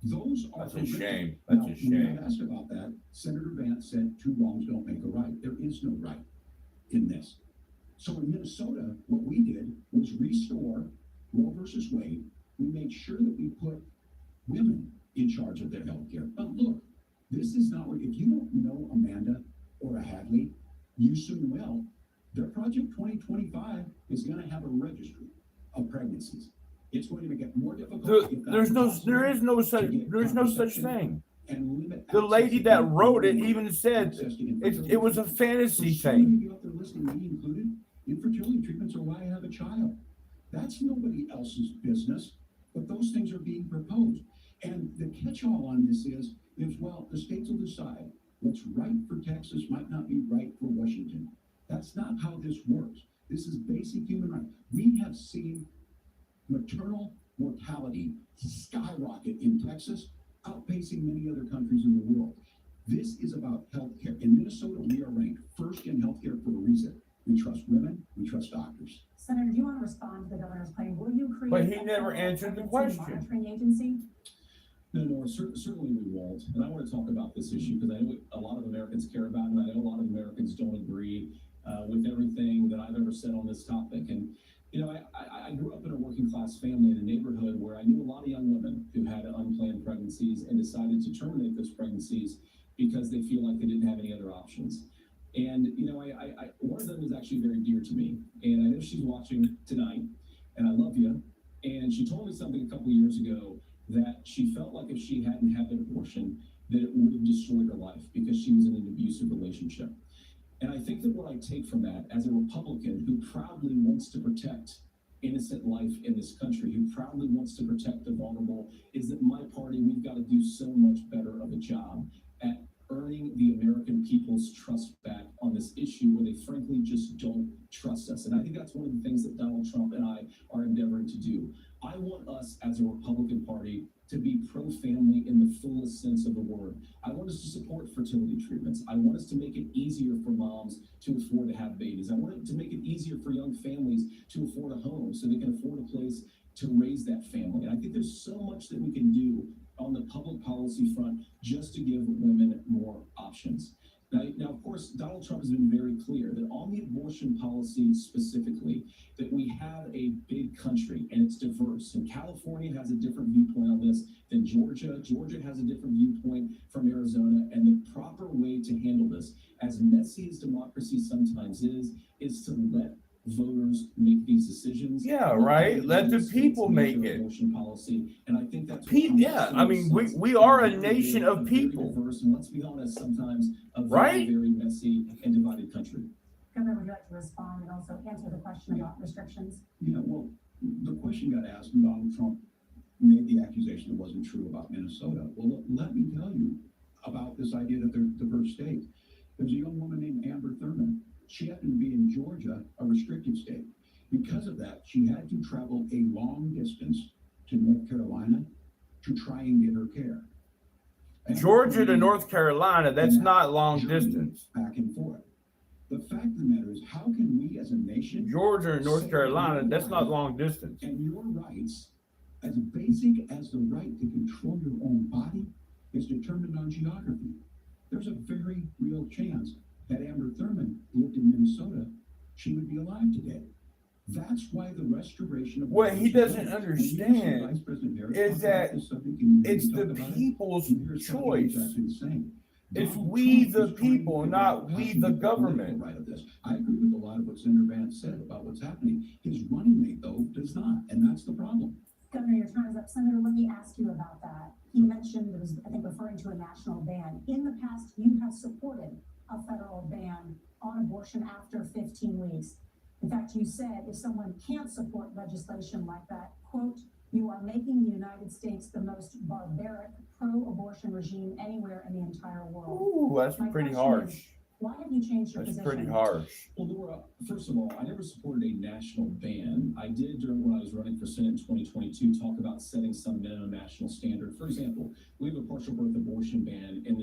Those are That's a shame. Now, That's a when shame. I asked about that, Senator Vance said two wrongs don't make a right. There is no right in this. So in Minnesota, what we did was restore Roe versus Wade. We made sure that we put women in charge of their health care. But look, this is not what, if you don't know Amanda or a Hadley, you soon will. Their Project 2025 is going to have a registry of pregnancies. It's going to make it more difficult. There is no such thing. And limit The lady access that to wrote it women, even said access to it infertility was a treatments. fantasy For so many thing. of you out there listening, me included, infertility treatments are why I have a child. That's nobody else's business, but those things are being proposed. And the catch-all on this is, well, the states will decide what's right for Texas might not be right for Washington. That's not how this works. This is basic human rights. We have seen maternal mortality skyrocket in Texas, outpacing many other countries in the world. This is about healthcare. In Minnesota, we are ranked first in healthcare for a reason. We trust women, we trust doctors. Senator, do you want to respond to the governor's claim? Will you create? But he a never federal answered the pregnancy question. monitoring agency? No, certainly we won't. And I want to talk about this issue because I know a lot of Americans care about it, and I know a lot of Americans don't agree with everything that I've ever said on this topic. And, you know, I grew up in a working class family in a neighborhood where I knew a lot of young women who had unplanned pregnancies and decided to terminate those pregnancies because they feel like they didn't have any other options. And, you know, one of them is actually very dear to me. And I know she's watching tonight, and I love you. And she told me something a couple of years ago that she felt like if she hadn't had an abortion, that it would have destroyed her life because she was in an abusive relationship. And I think that what I take from that as a Republican who proudly wants to protect innocent life in this country, who proudly wants to protect the vulnerable, is that my party, we've got to do so much better of a job at earning the American people's trust back on this issue where they frankly just don't trust us. And I think that's one of the things that Donald Trump and I are endeavoring to do. I want us as a Republican Party to be pro-family in the fullest sense of the word. I want us to support fertility treatments. I want us to make it easier for moms to afford to have babies. I want it to make it easier for young families to afford a home so they can afford a place to raise that family. And I think there's so much that we can do on the public policy front just to give women more options. Now, of course, Donald Trump has been very clear that on the abortion policy specifically, that we have a big country and it's diverse. And California has a different viewpoint on this than Georgia. Georgia has a different viewpoint from Arizona. And the proper way to handle this, as messy as democracy sometimes is to let voters make these decisions. Yeah, right. Let the people make it. Abortion policy, and I think that's yeah. I mean, we are a nation of people. Diverse, and let's be honest, sometimes a Right? very messy and divided country. Governor, would you like to respond and also answer the question about restrictions? Yeah, well, the question got asked, and Donald Trump made the accusation it wasn't true about Minnesota. Well, let me tell you about this idea that they're diverse states. There's a young woman named Amber Thurman. She happened to be in Georgia, a restricted state. Because of that, she had to travel a long distance to North Carolina to try and get her care. And Georgia to North Carolina, that's not long distance. Back and forth. The fact of the matter is, how can we as a nation, Georgia and North Carolina, that's not long distance. and your rights, as basic as the right to control your own body, is determined on geography? There's a very real chance that Amber Thurman lived in Minnesota, she would be alive today. That's why the restoration of What he doesn't understand is that it's the people's choice. It's we the people, not we the government. Right of this. I agree with a lot of what Senator Vance said about what's happening. His running mate, though, does not, and that's the problem. Governor, your time is up. Senator, let me ask you about that. He mentioned, it was, I think, referring to a national ban. In the past, you have supported a federal ban abortion after 15 weeks. In fact, you said if someone can't support legislation like that, quote, you are making the United States the most barbaric pro-abortion regime anywhere in the entire world. Ooh, that's My pretty question harsh. is, why have you changed your That's position? pretty harsh. Well, Laura, first of all, I never supported a national ban. I did when I was running for Senate in 2022 talk about setting some minimum national standard. For example, we have a partial birth abortion ban in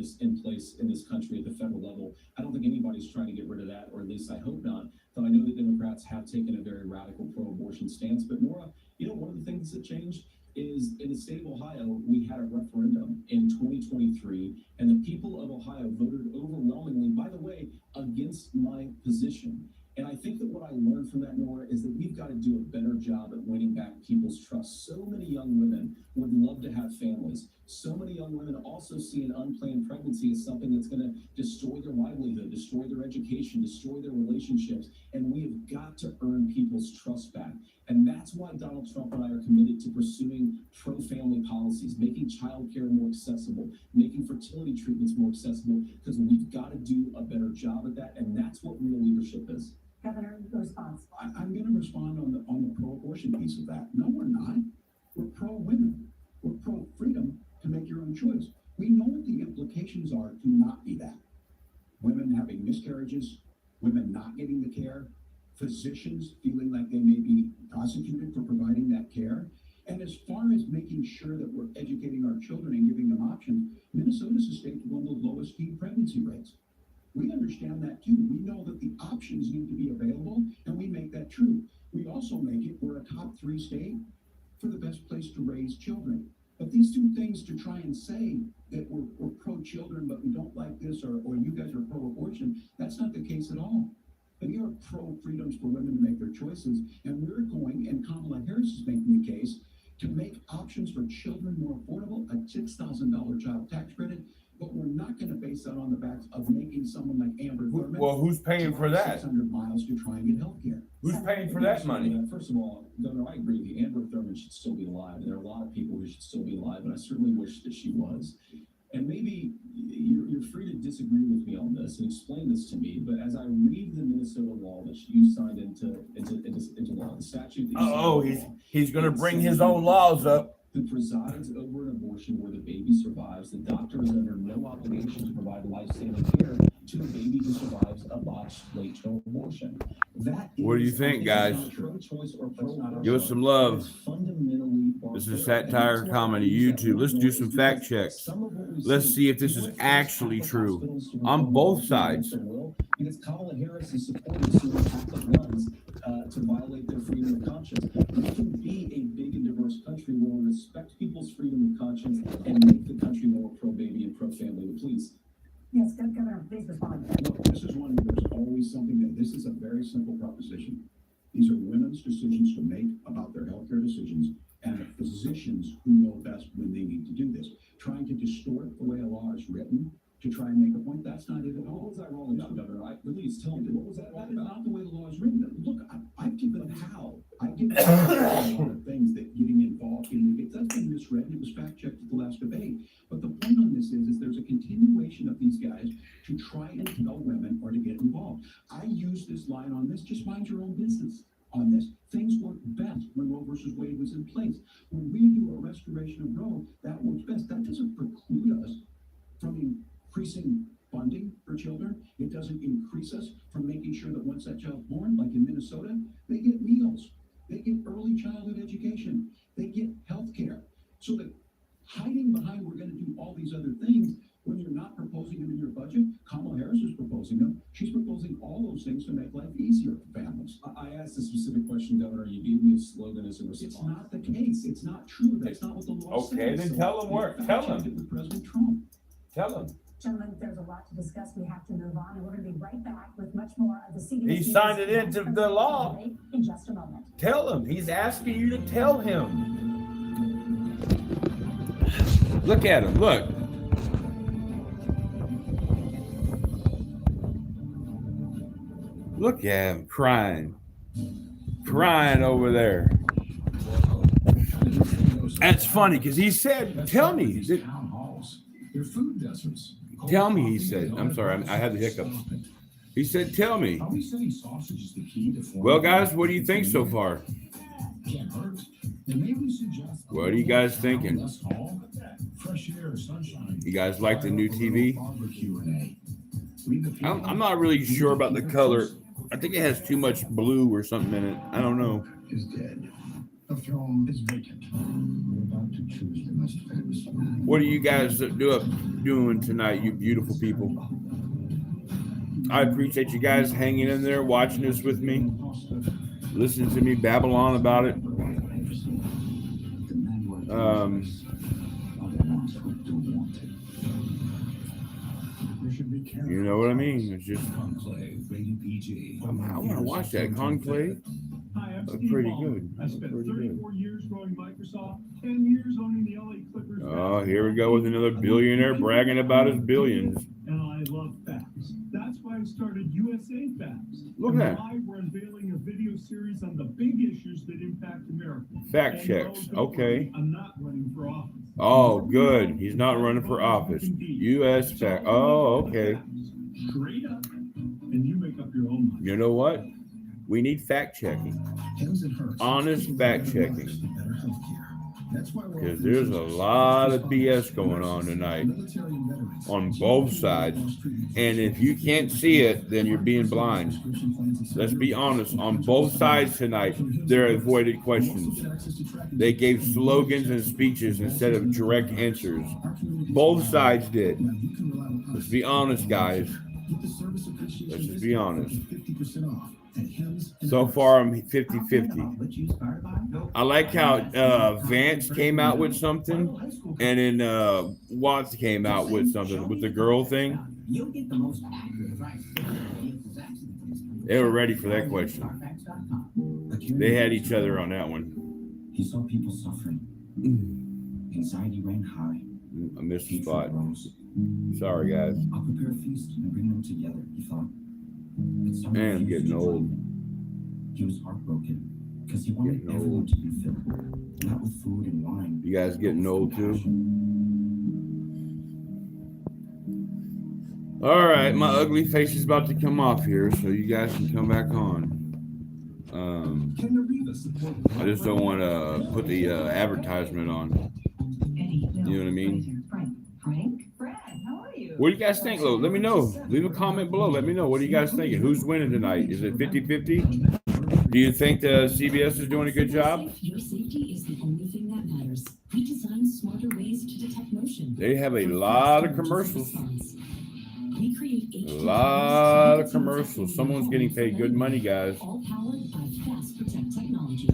place in this country at the federal level. I don't think anybody's trying to get rid of that, or at least I hope not. But I know that Democrats have taken a very radical pro-abortion stance. But Nora, one of the things that changed is in the state of Ohio, we had a referendum in 2023, and the people of Ohio voted overwhelmingly, by the way, against my position. And I think that what I learned from that, Nora, is that we've got to do a better job at winning back people's trust. So many young women would love to have families. So many young women also see an unplanned pregnancy as something that's going to destroy their livelihood, destroy their education, destroy their relationships. And we have got to earn people's trust back. And that's why Donald Trump and I are committed to pursuing pro-family policies, making childcare more accessible, making fertility treatments more accessible, because we've got to do a better job at that. And that's what real leadership is. Governor, your response. I'm going to respond on the pro-abortion piece of that. No, we're not. We're pro-women. We're pro-freedom to make your own choice. We know what the implications are to not be that. Women having miscarriages, women not getting the care, physicians feeling like they may be prosecuted for providing that care. And as far as making sure that we're educating our children and giving them options, Minnesota's a state with one of the lowest teen pregnancy rates. We understand that too. We know that the options need to be available, and we make that true. We also make it, we're a top 3 state for the best place to raise children. But these two things to try and say that we're pro-children, but we don't like this, or you guys are pro-abortion, that's not the case at all. We are pro-freedoms for women to make their choices, and we're going, and Kamala Harris is making the case, to make options for children more affordable, a $6,000 child tax credit, but we're not going to base that on the backs of making someone like Amber Thurman. Well, who's paying for that? 600 miles to try and get health care. Who's paying for that money? First of all, Governor, I agree with you. Amber Thurman should still be alive. And there are a lot of people who should still be alive, and I certainly wish that she was. And maybe you're free to disagree with me on this and explain this to me, but as I read the Minnesota law that you signed into law, the statute that you he's going to bring his own laws up. Who presides over an abortion where the baby survives, the doctor is under no obligation to provide life-saving care to a baby who survives a botched late-term abortion. What do you think, guys? Give us some love. This is Satire Comedy YouTube. Let's do some fact checks. Let's see if this is actually true on both sides. Because Kamala Harris is supporting certain Catholic nuns to violate their freedom of conscience. We can be a big and diverse country where we respect people's freedom of conscience and make the country more pro-baby and pro-family. Please. Yes, Governor, please respond. Look, this is one where there's always something that this is a very simple proposition. These are women's decisions to make about their healthcare decisions, and the physicians who know best when they need to do this. Trying to distort the way a law is written to try and make a point, that's not it at all. What was that wrong about, Governor? Please tell me, what was that That wrong is about? not the way the law is written. Look, I've given a lot of things that getting involved in, that's been misread, and it was fact-checked at the last debate. But the point on this is there's a continuation of these guys to try and tell women or to get involved. I use this line on this, just mind your own business on this. Things work best when Roe versus Wade was in place. When we do a restoration of Roe, that works best. That doesn't preclude us from increasing funding for children. It doesn't increase us from making sure that once that child's born, like in Minnesota, they get meals, they get early childhood education, they get health care. So that hiding behind we're going to do all these other things when you're not proposing them in your budget, Kamala Harris is proposing them. She's proposing all those things to make life easier for families. I asked a specific question, Governor. You gave me a slogan as a response. It's not the case. It's not true. That's not what the law says. Okay, then tell him where. Tell him. With President Trump. Tell him. Gentlemen, there's a lot to discuss. We have to move on, and we're going to be right back with much more of the CBS. He signed it into the law. In just a moment. Tell him. He's asking you to tell him. Look at him. Look. Look at him crying. Crying over there. That's funny because he said, tell me. They're food deserts. Tell me, he said. I'm sorry, I had the hiccups. He said, tell me. Are we saying sausage is the key to Well, guys, what do you think so far? Can't hurt. And maybe we suggest What are you guys thinking? less tall, fresh air, sunshine. You guys like the new TV? Q&A. I'm not really sure about the color. I think it has too much blue or something in it. I don't know. Is dead. The throne is vacant. We're about to choose the most famous man. What are you guys doing tonight, you beautiful people? I appreciate you guys hanging in there, watching this with me, listening to me babble on about it. You know what I mean? It's just Conclave, rated PG. I want to watch that Conclave. Hi, I'm That's Steve pretty Ballmer. good. I That's spent pretty good. 34 years growing Microsoft, 10 years owning the LA Clippers. Oh, here we go with another billionaire bragging about his billions. And I love facts. That's why I started USA Facts. Look at that. Live, we're unveiling a video series on the big issues that impact America. Fact And checks. no, don't Okay. worry, I'm not running for office. Oh, good. He's not running for office. U.S. fact. Oh, okay. Straight up, and you make up your own mind. You know what? We need fact checking. Honest fact checking. Because there's a lot of BS going on tonight on both sides. And if you can't see it, then you're being blind. Let's be honest. On both sides tonight, there are avoided questions. They gave slogans and speeches instead of direct answers. Both sides did. Let's be honest, guys. Let's just be honest. So far, I'm 50-50. I like how Vance came out with something, and then Watts came out with something with the girl thing. They were ready for that question. They had each other on that one. He saw people suffering. Anxiety ran high. I missed the spot. Sorry, guys. I'll prepare a feast and bring them together, he thought. Man, I'm getting old. He was heartbroken because he wanted everyone to be filled, not with food and wine. You guys getting old too? All right, my ugly face is about to come off here, so you guys can come back on. I just don't want to put the advertisement on. You know what I mean? Frank, Brad, how are you? What do you guys think, Lo? Let me know. Leave a comment below. Let me know. What are you guys thinking? Who's winning tonight? Is it 50-50? Do you think the CBS is doing a good job? Your safety is the only thing that matters. We design smarter ways to detect motion. They have a lot of commercials. We create A lot of commercials. Someone's getting paid good money, guys. All powered by Fast Protect technology.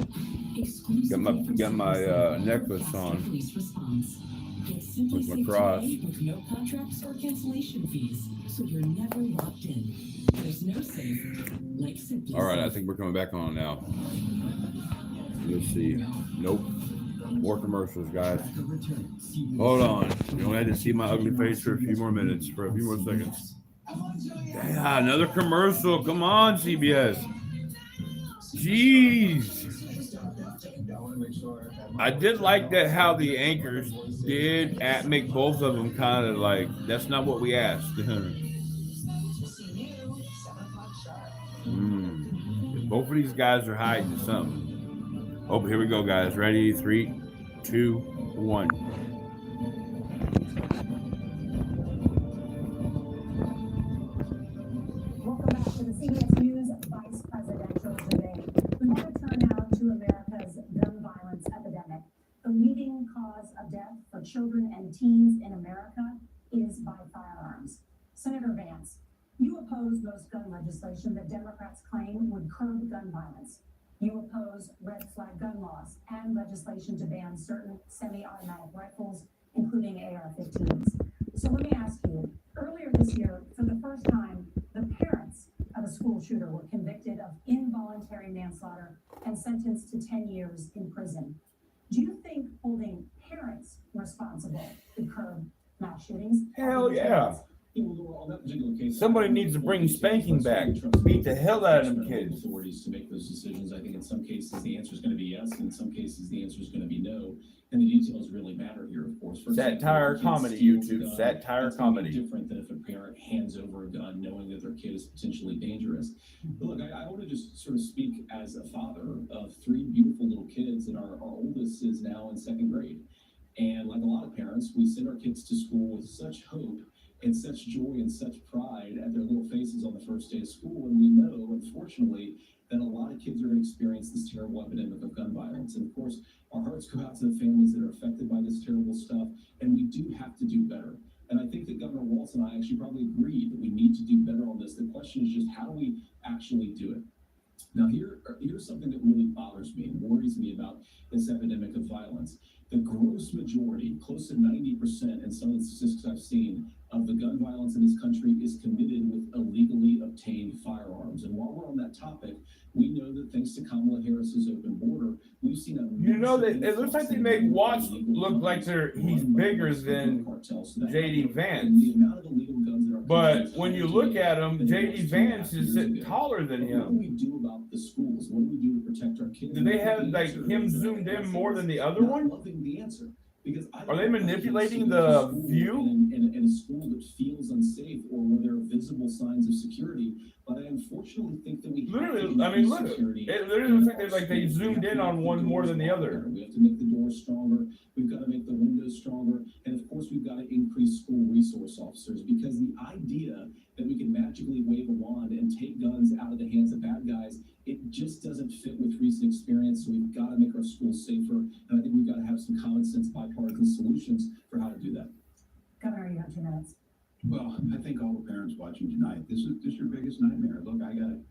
Got my necklace on Police response. Get with Simply my cross. Safe today with no contracts or cancellation fees, so you're never locked in. There's no safe like Simply. All right, I Safe. think we're coming back on now. Let's see. Nope. More commercials, guys. Hold on. You don't have to see my ugly face for a few more minutes, for a few more seconds. Yeah, another commercial. Come on, CBS. Jeez. I did like that how the anchors did make both of them kind of like, that's not what we asked. Both of these guys are hiding something. Oh, here we go, guys. Ready? 3, 2, 1. Welcome back to the CBS News Vice Presidential Debate. We want to turn now to America's gun violence epidemic. The leading cause of death for children and teens in America is by firearms. Senator Vance, you oppose most gun legislation that Democrats claim would curb gun violence. You oppose red flag gun laws and legislation to ban certain semi-automatic rifles, including AR-15s. So let me ask you, earlier this year, for the first time, the parents of a school shooter were convicted of involuntary manslaughter and sentenced to 10 years in prison. Do you think holding parents responsible could curb mass shootings? Hell yeah. On that particular case, Somebody needs to bring spanking back. Beat the hell out of them kids. Authorities to make those decisions. I think in some cases the answer is going to be yes, and in some cases the answer is going to be no. And the details really matter here, of course. Satire comedy, YouTube. Satire comedy. Different than if a parent hands over a gun knowing that their kid is potentially dangerous. But look, I want to just sort of speak as a father of three beautiful little kids, and our oldest is now in second grade. And like a lot of parents, we send our kids to school with such hope and such joy and such pride at their little faces on the first day of school. And we know, unfortunately, that a lot of kids are going to experience this terrible epidemic of gun violence. And of course, our hearts go out to the families that are affected by this terrible stuff. And we do have to do better. And I think that Governor Walz and I actually probably agree that we need to do better on this. The question is just how do we actually do it? Now, here's something that really bothers me and worries me about this epidemic of violence. The gross majority, close to 90% in some of the statistics I've seen, of the gun violence in this country is committed with illegally obtained firearms. And while we're on that topic, we know that thanks to Kamala Harris's open border, we've seen a that it looks like they make Watts look like he's bigger than JD Vance. But when you look at him, JD Vance is taller than him. What do we do about the schools? What do we do to protect our kids? Do they have like him zoomed in more than the other one? Loving the answer. Are they manipulating the view? In a school that feels unsafe or where there are visible signs of security, but I unfortunately think that we literally, I mean, look, it literally looks like they zoomed in on one more than the other. We have to make the doors stronger. We've got to make the windows stronger, and of course, we've got to increase school resource officers because the idea that we can magically wave a wand and take guns out of the hands of bad guys, it just doesn't fit with recent experience. So we've got to make our schools safer, and I think we've got to have some common sense bipartisan solutions for how to do that. Governor, you have 2 minutes. Well, I think all the parents watching tonight, this is your biggest nightmare. Look, I got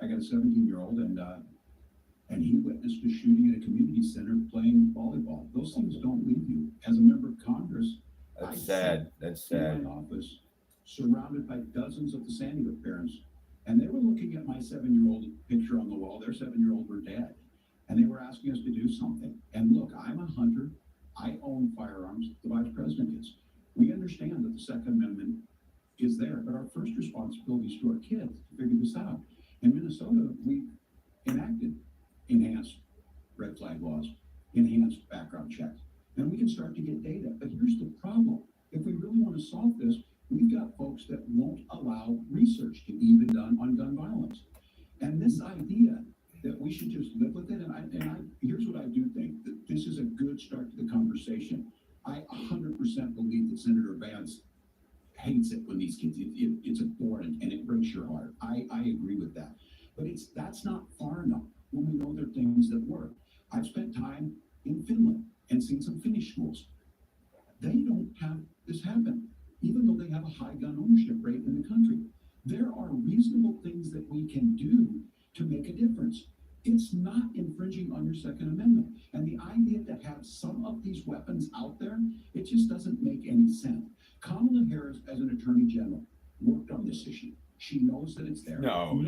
a 17-year-old, and he witnessed a shooting at a community center playing volleyball. Those things don't leave you. As a member of Congress, That's sad. That's sad. in my office, surrounded by dozens of the Sandy Hook parents, and they were looking at my 7-year-old picture on the wall. Their 7-year-old were dead, and they were asking us to do something. And look, I'm a hunter. I own firearms. The vice president is. We understand that the Second Amendment is there, but our first responsibility is to our kids to figure this out. In Minnesota, we enacted enhanced red flag laws, enhanced background checks, and we can start to get data. But here's the problem. If we really want to solve this, we've got folks that won't allow research to be even done on gun violence. And this idea that we should just live with it, and I here's what I do think, that this is a good start to the conversation. I 100% believe that Senator Vance hates it when these kids, it's abhorrent and it breaks your heart. I agree with that. But that's not far enough when we know there are things that work. I've spent time in Finland and seen some Finnish schools. They don't have this happen, even though they have a high gun ownership rate in the country. There are reasonable things that we can do to make a difference. It's not infringing on your Second Amendment. And the idea to have some of these weapons out there, it just doesn't make any sense. Kamala Harris, as an attorney general, worked on this issue. She knows that it's there. No.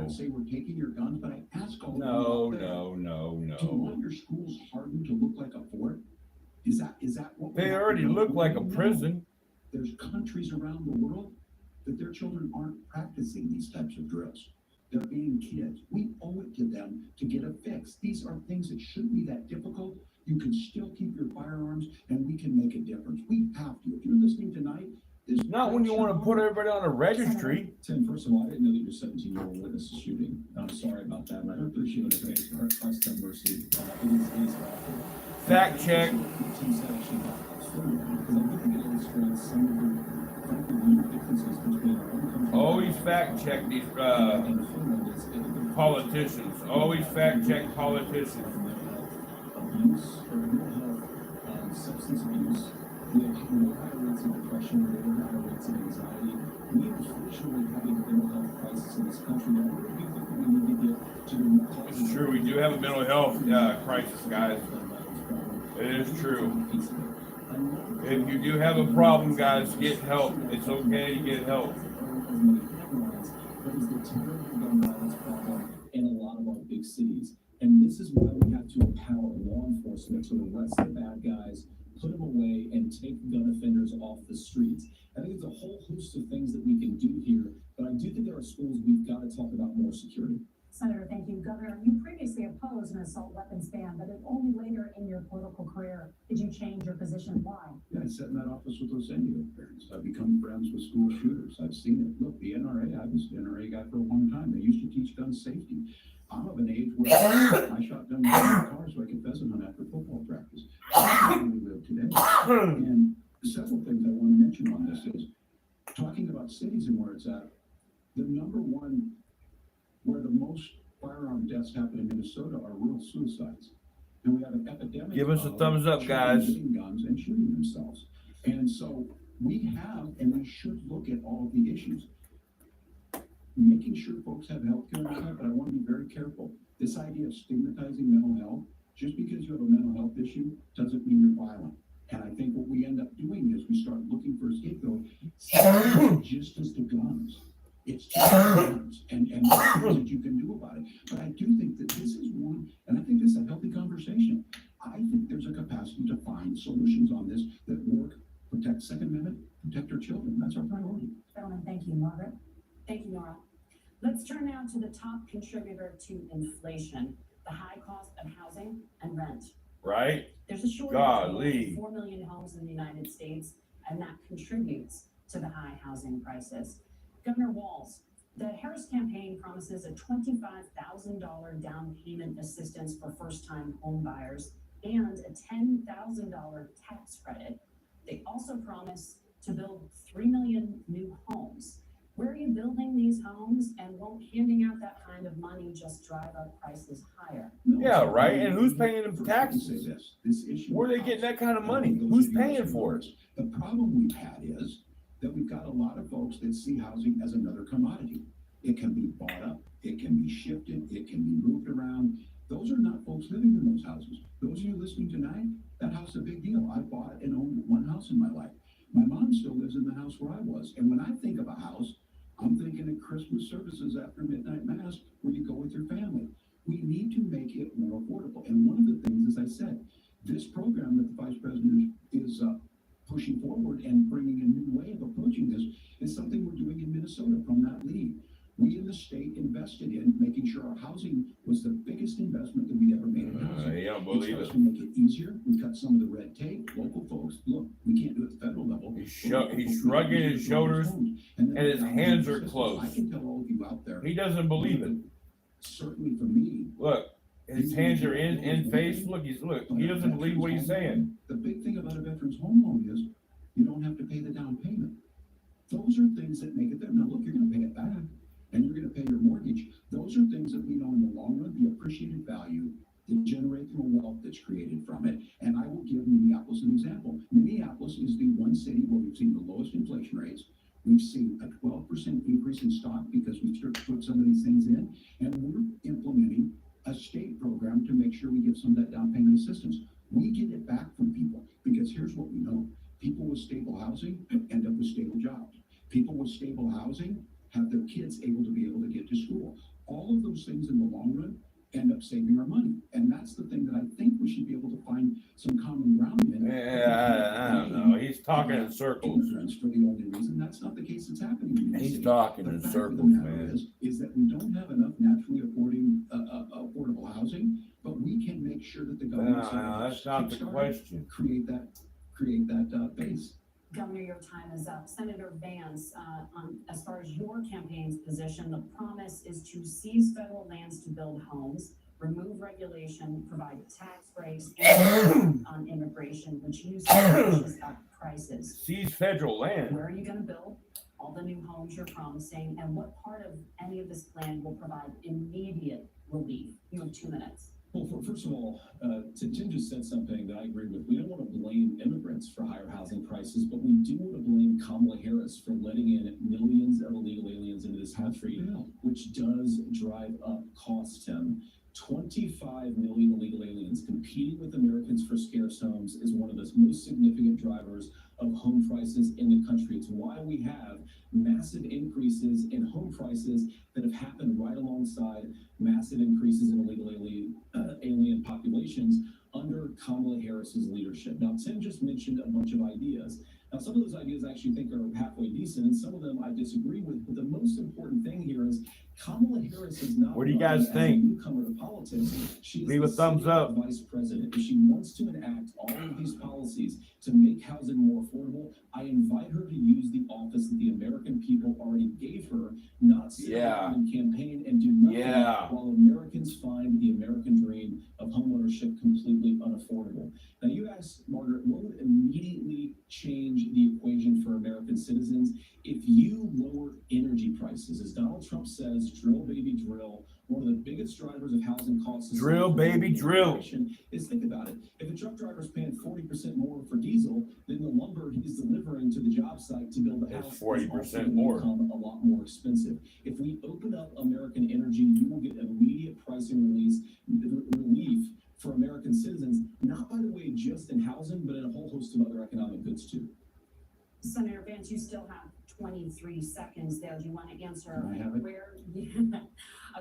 Say we're taking your guns, but I ask all No. Do you want your schools hardened to look like a fort? Is that what They already look like a prison. There's countries around the world that their children aren't practicing these types of drills. They're being kids. We owe it to them to get a fix. These are things that shouldn't be that difficult. You can still keep your firearms, and we can make a difference. We have to. If you're listening tonight, Not when you want to put everybody on a registry. Tim, first of all, I didn't know that your 17-year-old witnessed a shooting. I'm sorry about that, and I appreciate it. Christ have mercy. It is awful. Fact check. Tim said actually because I think it illustrates some of the frankly weird differences between our own country. Always fact check these politicians. Always fact check politicians. Abuse or mental health, substance abuse. We have more higher rates of depression, more higher rates of anxiety. We unfortunately have a mental health crisis in this country. Now, where do you think we need to get to the root cause? It's true. We do have a mental health crisis, guys. It is true. If you do have a problem, guys, get help. It's okay to get help. That is the terrible gun violence problem in a lot of our big cities. And this is why we have to empower law enforcement to arrest the bad guys, put them away, and take gun offenders off the streets. I think Governor, you previously opposed an assault weapons ban, but only later in your political career did you change your position. Why? Yeah, I sat in that office with those Indio parents. I've become friends with school shooters. I've seen it. Look, the NRA, I was an NRA guy for a long time. They used to teach gun safety. I'm of an age where I shot guns in my car so I could pheasant hunt after football practice. That's how we live today. And several things I want to mention on this is talking about cities and where it's at. The number one where the most firearm deaths happen in Minnesota are rural suicides. And we have an epidemic. Give us a of thumbs up, children guys. getting guns and shooting themselves. And so we have, and we should look at all of the issues. Making sure folks have health care and all that, but I want to be very careful. This idea of stigmatizing mental health, just because you have a mental health issue doesn't mean you're violent. And I think what we end up doing is we start looking for a scapegoat, just as the guns. It's just guns, and there's things that you can do about it. But I do think that this is one, and I think this is a healthy conversation. I think there's a capacity to find solutions on this that work, protect Second Amendment, protect our children. That's our priority. Gentlemen, thank you. Margaret? Thank you, Nora. Let's turn now to the top contributor to inflation, the high cost of housing and rent. Right? There's a shortage Golly. of 4 million homes in the United States, and that contributes to the high housing crisis. Governor Walz, the Harris campaign promises a $25,000 down payment assistance for first-time home buyers and a $10,000 tax credit. They also promise to build 3 million new homes. Where are you building these homes, and won't handing out that kind of money just drive up prices higher? Yeah, right. And who's paying them First, let me say taxes? this issue. Where are they getting that kind of money? Who's paying for it? The problem we've had is that we've got a lot of folks that see housing as another commodity. It can be bought up, it can be shifted, it can be moved around. Those are not folks living in those houses. Those of you listening tonight, that house is a big deal. I bought and owned one house in my life. My mom still lives in the house where I was. And when I think of a house, I'm thinking of Christmas services after midnight mass where you go with your family. We need to make it more affordable. And one of the things, as I said, this program that the Vice President is pushing forward and bringing a new way of approaching this is something we're doing in Minnesota from that lead. We in the state invested in making sure our housing was the biggest investment that we'd ever made in housing. You don't It believe starts it. to make it easier. We cut some of the red tape. Local folks, look, we can't do it at the federal level. He's shrugging his shoulders and his hands are closed. I can tell all of you out there. He doesn't believe it. Certainly for me. Look, his hands are in face. Look, he doesn't believe what he's saying. The big thing about a veteran's home loan is you don't have to pay the down payment. Those are things that make it there. Now, look, you're going to pay it back, and you're going to pay your mortgage. Those are things that we know in the long run, the appreciated value that generate the wealth that's created from it. And I will give Minneapolis an example. Minneapolis is the one city where we've seen the lowest inflation rates. We've seen a 12% increase in stock because we put some of these things in, and we're implementing a state program to make sure we give some of that down payment assistance. We get it back from people because here's what we know. People with stable housing end up with stable jobs. People with stable housing have their kids able to get to school. All of those things in the long run end up saving our money. And that's the thing that I think we should be able to find some common ground in. Yeah, I don't know. He's talking in circles. Immigrants for the only reason. That's not the case that's happening in the He's city. talking The in fact of circles, the matter man. is that we don't have enough naturally affordable housing, but we can make sure that the government That's not the question. create that base. Governor, your time is up. Senator Vance, as far as your campaign's position, the promise is to seize federal lands to build homes, remove regulation, provide tax breaks on immigration, which you say pushes up prices. Seize federal land. Where are you going to build all the new homes you're promising, and what part of any of this plan will provide immediate relief? You have 2 minutes. Well, first of all, Tim just said something that I agree with. We don't want to blame immigrants for higher housing prices, but we do want to blame Kamala Harris for letting in millions of illegal aliens into this country, which does drive up costs, Tim. 25 million illegal aliens competing with Americans for scarce homes is one of the most significant drivers of home prices in the country. It's why we have massive increases in home prices that have happened right alongside massive increases in illegal alien populations under Kamala Harris's leadership. Now, Tim just mentioned a bunch of ideas. Now, some of those ideas I actually think are halfway decent, and some of them I disagree with. But the most important thing here is Kamala Harris is not. What do you running guys as think? A newcomer to politics. She is Leave a the thumbs sitting up. vice president. If she wants to enact all of these policies to make housing more affordable, I invite her to use the office that the American people already gave her, not sit around and campaign and do nothing while Americans find the American dream of homeownership completely unaffordable. Now, you asked, Margaret, what would immediately change the equation for American citizens if you lower energy prices? As Donald Trump says, drill, baby, drill. One of the biggest drivers of housing costs is Drill, baby, drill. Is think about it. If a truck driver is paying 40% more for diesel, then the lumber he's delivering to the job site to build a house is 40% more. become a lot more expensive. If we open up American energy, you will get immediate pricing relief for American citizens, not by the way just in housing, but in a whole host of other economic goods too. Senator Vance, you still have 23 seconds there. Do you want to answer Can I have it? where?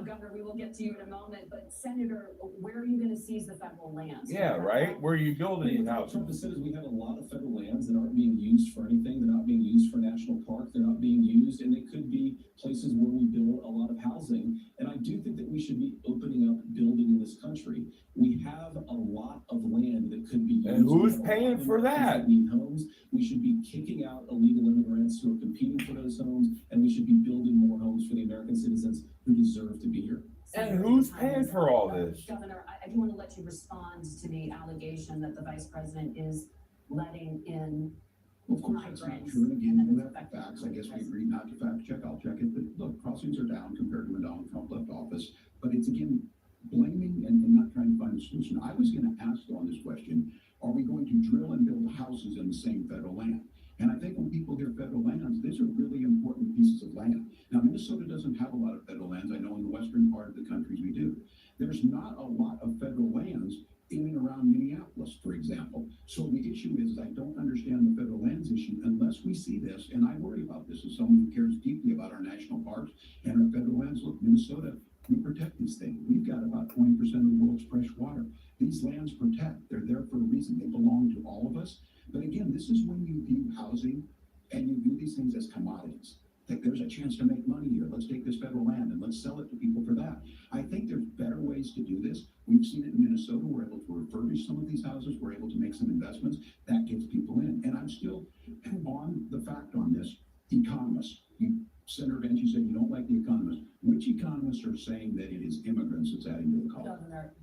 Governor, we will get to you in a moment, but Senator, where are you going to seize the federal lands? Yeah, right? Where are you building these Trump houses? has said is we have a lot of federal lands that aren't being used for anything. They're not being used for national park. They're not being used, and they could be places where we build a lot of housing. And I do think that we should be opening up building in this country. We have a lot of land that could be used. And who's paying for that? Need homes. We should be kicking out illegal immigrants who are competing for those homes, and we should be building more homes for the American citizens who deserve to be here. And who's paying for all this? Governor, I do want to let you respond to the allegation that the vice president is letting in. Of course, that's not migrants, true. And again, and you then have it's facts. I guess we agreed not to fact check. I'll check it. But look, crossings are down compared to when Donald Trump left office. But it's again blaming and not trying to find a solution. I was going to ask on this question, are we going to drill and build houses in the same federal land? And I think when people hear federal lands, these are really important pieces of land. Now, Minnesota doesn't have a lot of federal lands. I know in the western part of the country we do. There's not a lot of federal lands in and around Minneapolis, for example. So the issue is, I don't understand the federal lands issue unless we see this, and I worry about this as someone who cares deeply about our national parks and our federal lands. Look, Minnesota, we protect these things. We've got about 20% of the world's fresh water. These lands protect. They're there for a reason. They belong to all of us. But again, this is when you view housing and you view these things as commodities. Like there's a chance to make money here. Let's take this federal land and let's sell it to people for that. I think there's better ways to do this. We've seen it in Minnesota. We're able to refurbish some of these houses. We're able to make some investments. That gets people in. And I'm still on the fact on this. Economists, Senator Vance, you said you don't like the economists. Which economists are saying that it is immigrants that's adding to the cost?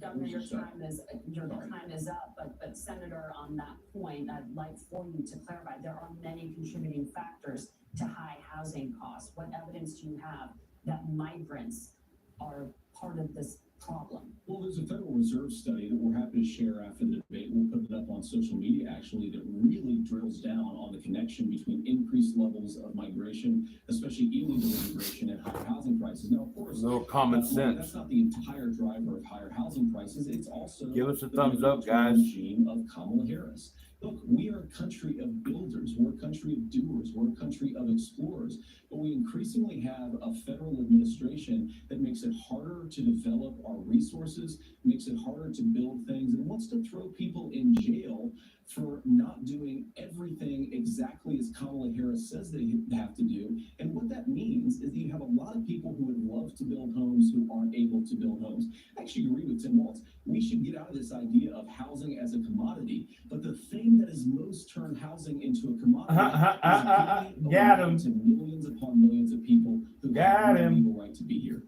Governor, your time is up, but Senator, on that point, I'd like for you to clarify, there are many contributing factors to high housing costs. What evidence do you have that migrants are part of this problem? Well, there's a Federal Reserve study that we're happy to share after the debate. We'll put it up on social media, actually, that really drills down on the connection between increased levels of migration, especially illegal immigration, and higher housing prices. Now, of course, A little common sense. That's not the entire driver of higher housing prices. It's also Give us a the thumbs up, guys. regime of Kamala Harris. Look, we are a country of builders. We're a country of doers. We're a country of explorers. But we increasingly have a federal administration that makes it harder to develop our resources, makes it harder to build things, and wants to throw people in jail for not doing everything exactly as Kamala Harris says they have to do. And what that means is that you have a lot of people who would love to build homes who aren't able to build homes. I actually agree with Tim Walz. We should get out of this idea of housing as a commodity. But the thing that has most turned housing into a commodity is Got him. to millions upon millions of people who Got have no him. legal right to be here.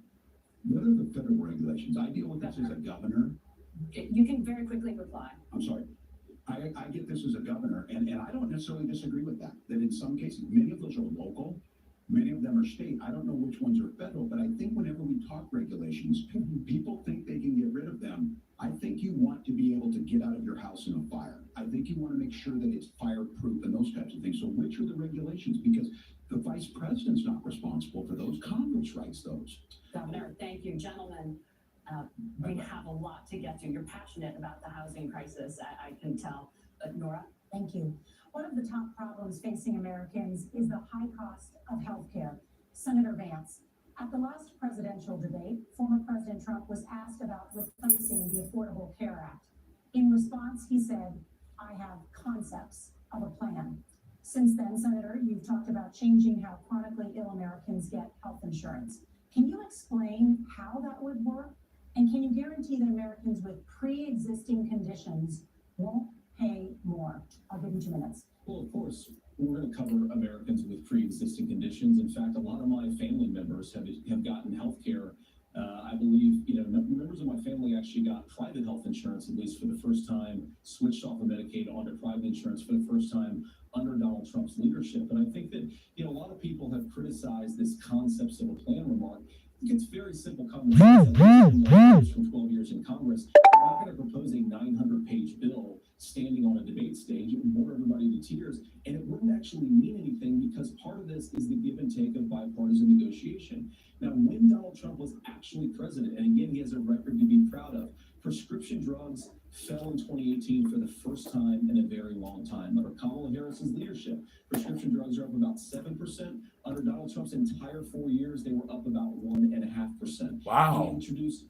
What are the federal regulations? I deal with this as a governor. You can very quickly reply. I'm sorry. I get this as a governor, and I don't necessarily disagree with that. That in some cases, many of those are local, many of them are state. I don't know which ones are federal, but I think whenever we talk regulations, people think they can get rid of them. I think you want to be able to get out of your house in a fire. I think you want to make sure that it's fireproof and those types of things. So which are the regulations? Because the vice president's not responsible for those. Congress writes those. Governor, thank you. Gentlemen, we have a lot to get to. You're passionate about the housing crisis, I can tell. But Nora? Thank you. One of the top problems facing Americans is the high cost of health care. Senator Vance, at the last presidential debate, former President Trump was asked about replacing the Affordable Care Act. In response, he said, "I have concepts of a plan." Since then, Senator, you've talked about changing how chronically ill Americans get health insurance. Can you explain how that would work? And can you guarantee that Americans with pre-existing conditions won't pay more? I'll give you 2 minutes. Well, of course, we're going to cover Americans with pre-existing conditions. In fact, a lot of my family members have gotten health care. I believe, members of my family actually got private health insurance, at least for the first time, switched off of Medicaid onto private insurance for the first time under Donald Trump's leadership. And I think that, a lot of people have criticized this concepts of a plan remark. I think it's very simple common sense. From 12 years in Congress, we're not going to propose a 900-page bill standing on a debate stage. It would bore everybody to tears, and it wouldn't actually mean anything because part of this is the give and take of bipartisan negotiation. Now, when Donald Trump was actually president, and again, he has a record to be proud of, prescription drugs fell in 2018 for the first time in a very long time. Under Kamala Harris's leadership, prescription drugs are up about 7%. Under Donald Trump's entire 4 years, they were up about 1.5%. Wow. He introduced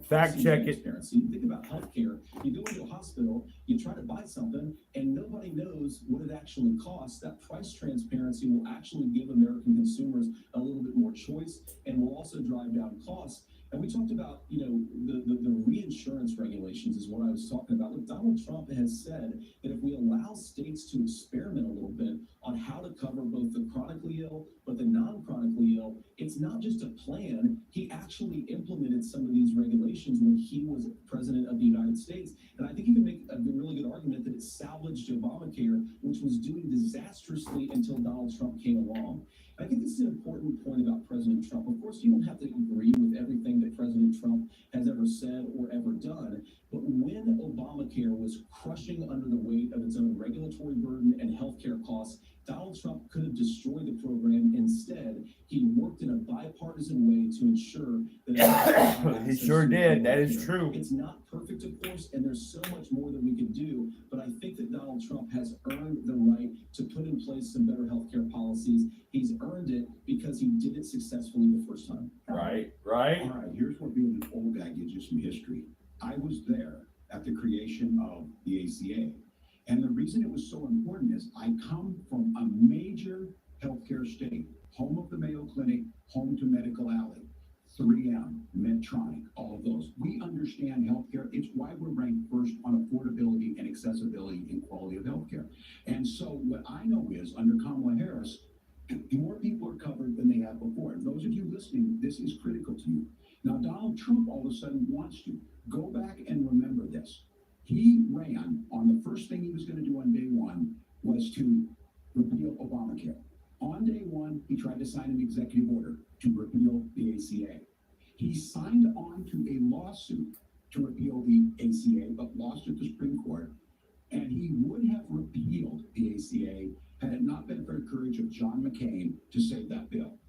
Fact check it. transparency. Think about healthcare. You go into a hospital, you try to buy something, and nobody knows what it actually costs. That price transparency will actually give American consumers a little bit more choice and will also drive down costs. And we talked about, the reinsurance regulations is what I was talking about. Look, Donald Trump has said that if we allow states to experiment a little bit on how to cover both the chronically ill but the non-chronically ill, it's not just a plan. He actually implemented some of these regulations when he was president of the United States. And I think you can make a really good argument that it salvaged Obamacare, which was doing disastrously until Donald Trump came along. I think this is an important point about President Trump. Of course, you don't have to agree with everything that President Trump has ever said or ever done, but when Obamacare was crushing under the weight of its own regulatory burden and healthcare costs, Donald Trump could have destroyed the program. Instead, he worked in a bipartisan way to ensure that He sure did. That is true. It's not perfect, of course, and there's so much more that we could do, but I think that Donald Trump has earned the right to put in place some better healthcare policies. He's earned it because he did it successfully the first time. Right. All right, here's what being an old guy gives you some history. I was there at the creation of the ACA. And the reason it was so important is I come from a major healthcare state, home of the Mayo Clinic, home to Medical Alley, 3M, Medtronic, all of those. We understand healthcare. It's why we're ranked first on affordability and accessibility and quality of healthcare. And so what I know is under Kamala Harris, more people are covered than they have before. And those of you listening, this is critical to you. Now, Donald Trump all of a sudden wants to go back and remember this. He ran on the first thing he was going to do on day one was to repeal Obamacare. On day one, he tried to sign an executive order to repeal the ACA. He signed on to a lawsuit to repeal the ACA, but lost at the Supreme Court. And he would have repealed the ACA had it not been for the courage of John McCain to save that bill.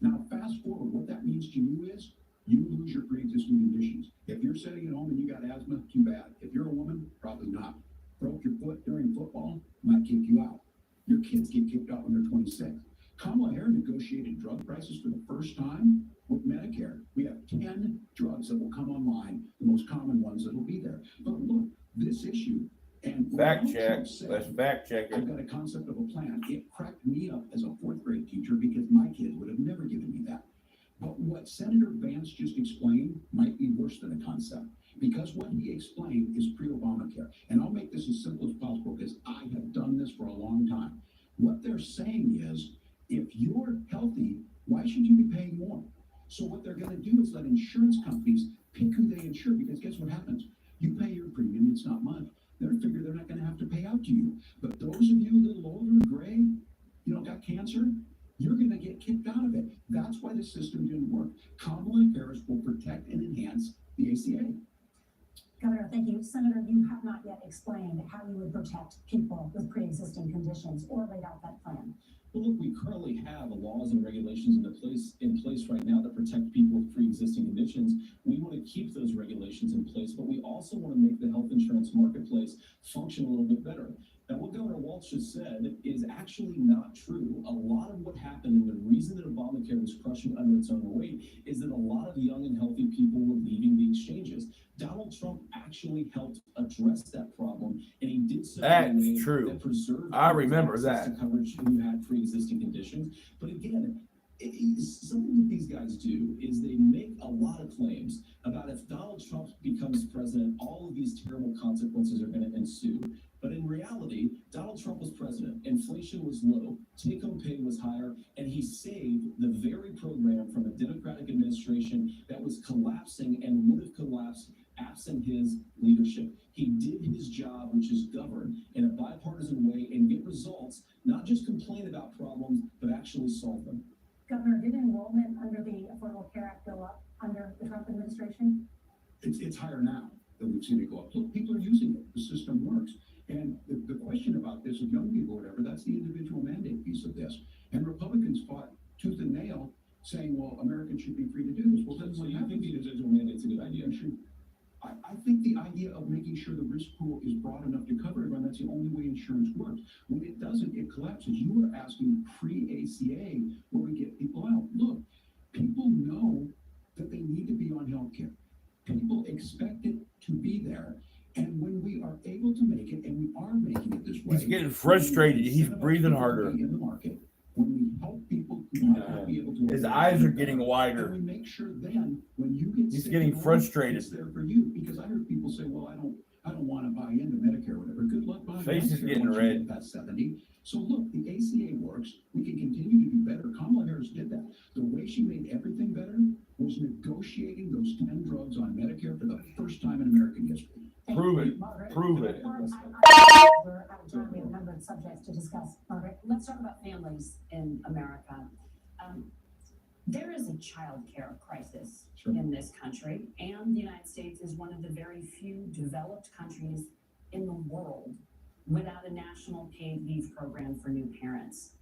Now, fast forward, what that means to you is you lose your pre-existing conditions. If you're sitting at home and you got asthma, too bad. If you're a woman, probably not. Broke your foot during football, might kick you out. Your kids get kicked out when they're 26. Kamala Harris negotiated drug prices for the first time with Medicare. We have 10 drugs that will come online, the most common ones that will be there. But look, this issue, and Fact check. Let's fact check I've it. got a concept of a plan. It cracked me up as a fourth grade teacher because my kids would have never given me that. But what Senator Vance just explained might be worse than a concept, because what he explained is pre-Obamacare. And I'll make this as simple as possible because I have done this for a long time. What they're saying is, if you're healthy, why should you be paying more? So what they're going to do is let insurance companies pick who they insure, because guess what happens? You pay your premium, it's not much. They're figure they're not going to have to pay out to you. But those of you a little older, gray, got cancer, you're going to get kicked out of it. That's why the system didn't work. Kamala Harris will protect and enhance the ACA. Governor, thank you. Senator, you have not yet explained how you would protect people with pre-existing conditions or laid out that plan. Well, look, we currently have laws and regulations in place right now that protect people with pre-existing conditions. We want to keep those regulations in place, but we also want to make the health insurance marketplace function a little bit better. Now, what Governor Walz just said is actually not true. A lot of what happened, and the reason that Obamacare was crushing under its own weight, is that a lot of young and healthy people were leaving the exchanges. Donald Trump actually helped address that problem, and he did so That's in a way true. that preserved I people's remember access that. to coverage who had pre-existing conditions. But again, something that these guys do is they make a lot of claims about if Donald Trump becomes president, all of these terrible consequences are going to ensue. But in reality, Donald Trump was president, inflation was low, take-home pay was higher, and he saved the very program from a Democratic administration that was collapsing and would have collapsed absent his leadership. He did his job, which is govern in a bipartisan way and get results, not just complain about problems, but actually solve them. Governor, did enrollment under the Affordable Care Act go up under the Trump administration? It's higher now than we've seen it go up. Look, people are using it. The system works. And the question about this with young people or whatever, that's the individual mandate piece of this. And Republicans fought tooth and nail saying, well, Americans should be free to do this. Well, then So what you happens think the is individual mandate's a good idea? I think the idea of making sure the risk pool is broad enough to cover everyone, that's the only way insurance works. When it doesn't, it collapses. You were asking pre-ACA where we get people out. Look, people know that they need to be on health care. People expect it to be there. And when we are able to make it, and we are making it this way. He's getting frustrated. He's breathing harder. In the market, when we help people who might not be able to. His eyes are getting wider. And we make sure then, when you get He's sick getting and old, frustrated. it's there for you. Because I heard people say, well, I don't want to buy into Medicare or whatever. Good luck buying Face is Medicare getting once you red. get past 70. So look, the ACA works. We can continue to do better. Kamala Harris did that. The way she made everything better was negotiating those 10 drugs on Medicare for the first time in American history. Prove it. Margaret, Prove it. we're out of time. We have a number of subjects to discuss. Margaret? Let's talk about families in America. There is a child care crisis Sure. in this country, and the United States is one of the very few developed countries in the world without a national paid leave program for new parents.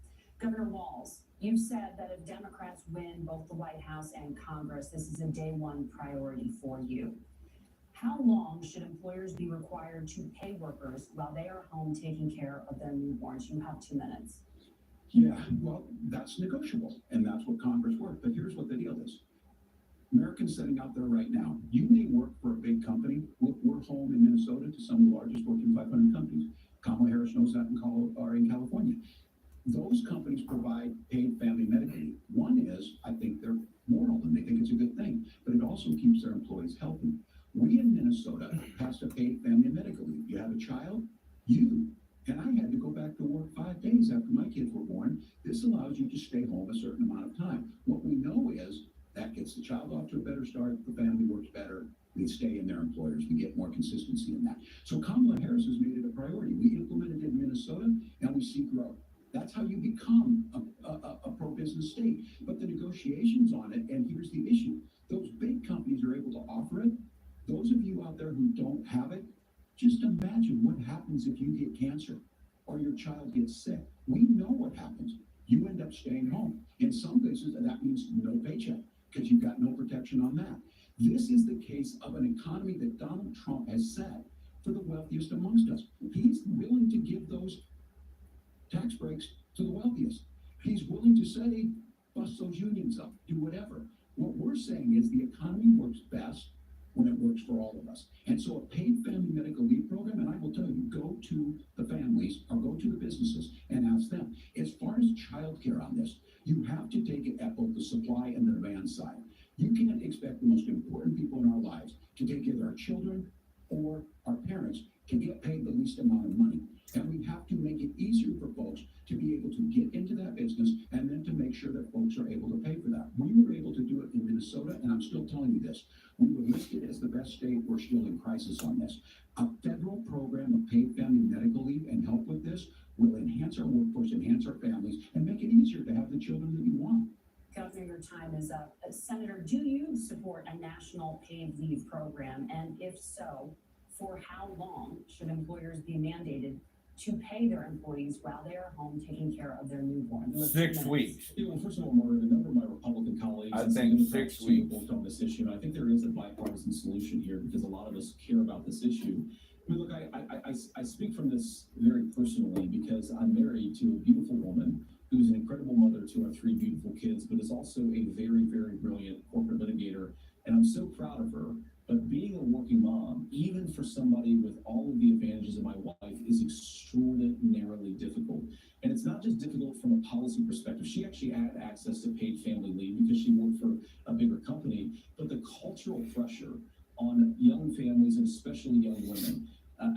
Governor Walz, you've said that if Democrats win both the White House and Congress, this is a day one priority for you. How long should employers be required to pay workers while they are home taking care of their newborns? You have 2 minutes. Yeah, well, that's negotiable, and that's what Congress worked. But here's what the deal is. Americans sitting out there right now, you may work for a big company. We're home in Minnesota to some of the largest Fortune 500 companies. Kamala Harris knows that in California. Those companies provide paid family medical leave. One is, I think they're moral and they think it's a good thing, but it also keeps their employees healthy. We in Minnesota has to pay family medical leave. You have a child, and I had to go back to work 5 days after my kids were born. This allows you to stay home a certain amount of time. What we know is that gets the child off to a better start, the family works better, they stay in their employers, we get more consistency in that. So Kamala Harris has made it a priority. We implemented it in Minnesota and we see growth. That's how you become a pro-business state. But the negotiations on it, and here's the issue, those big companies are able to offer it. Those of you out there who don't have it, just imagine what happens if you get cancer or your child gets sick. We know what happens. You end up staying home. In some cases, that means no paycheck because you've got no protection on that. This is the case of an economy that Donald Trump has set for the wealthiest amongst us. He's willing to give those tax breaks to the wealthiest. He's willing to say, bust those unions up, do whatever. What we're saying is the economy works best when it works for all of us. And so a paid family medical leave program, and I will tell you, go to the families or go to the businesses and ask them. As far as childcare on this, you have to take it at both the supply and the demand side. You can't expect the most important people in our lives to take care of our children or our parents to get paid the least amount of money. And we have to make it easier for folks to be able to get into that business and then to make sure that folks are able to pay for that. We were able to do it in Minnesota, and I'm still telling you this. We were listed as the best state. We're still in crisis on this. A federal program of paid family medical leave and help with this will enhance our workforce, enhance our families, and make it easier to have the children that you want. Governor, your time is up. Senator, do you support a national paid leave program? And if so, for how long should employers be mandated to pay their employees while they are home taking care of their newborn? 6 weeks. Yeah, well, first of all, Margaret, a number of my Republican colleagues I and some think Democrats 6 too weeks. worked on this issue, and I think there is a bipartisan solution here because a lot of us care about this issue. I mean, look, I speak from this very personally because I'm married to a beautiful woman who's an incredible mother to our 3 beautiful kids, but is also a very, very brilliant corporate litigator, and I'm so proud of her. But being a working mom, even for somebody with all of the advantages of my wife is extraordinarily difficult. And it's not just difficult from a policy perspective. She actually had access to paid family leave because she worked for a bigger company, but the cultural pressure on young families and especially young women,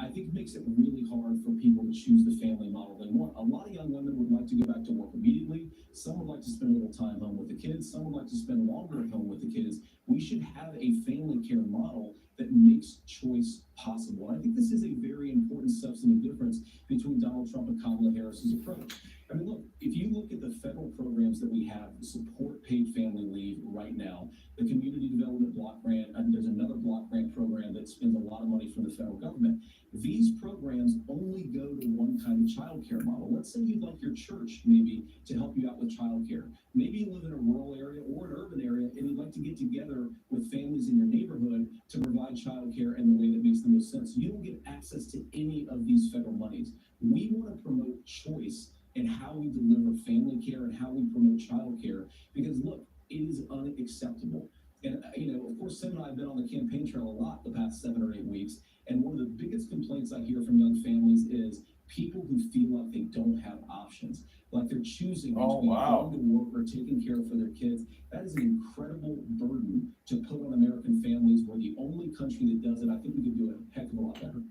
I think makes it really hard for people to choose the family model they want. A lot of young women would like to go back to work immediately. Some would like to spend a little time home with the kids. Some would like to spend longer at home with the kids. We should have a family care model that makes choice possible. And I think this is a very important substantive difference between Donald Trump and Kamala Harris's approach. I mean, look, if you look at the federal programs that we have to support paid family leave right now, the Community Development Block Grant, and there's another block grant program that spends a lot of money from the federal government. These programs only go to one kind of child care model. Let's say you'd like your church maybe to help you out with child care. Maybe you live in a rural area or an urban area and you'd like to get together with families in your neighborhood to provide child care in the way that makes the most sense. You don't get access to any of these federal monies. We want to promote choice in how we deliver family care and how we promote child care, because look, it is unacceptable. And of course, Sam and I have been on the campaign trail a lot the past 7 or 8 weeks, and one of the biggest complaints I hear from young families is people who feel like they don't have options, like they're choosing between going to work or taking care for their kids. That is an incredible burden to put on American families. We're the only country that does it. I think we could do a heck of a lot better.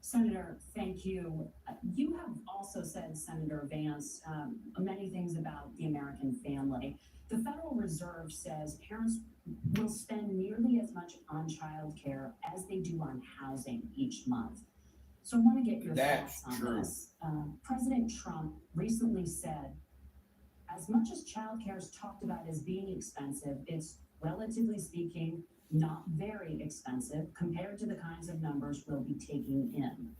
Senator, thank you. You have also said, Senator Vance, many things about the American family. The Federal Reserve says parents will spend nearly as much on child care as they do on housing each month. So I want to get your thoughts on this. President Trump recently said, as much as child care is talked about as being expensive, it's relatively speaking not very expensive compared to the kinds of numbers we'll be taking in.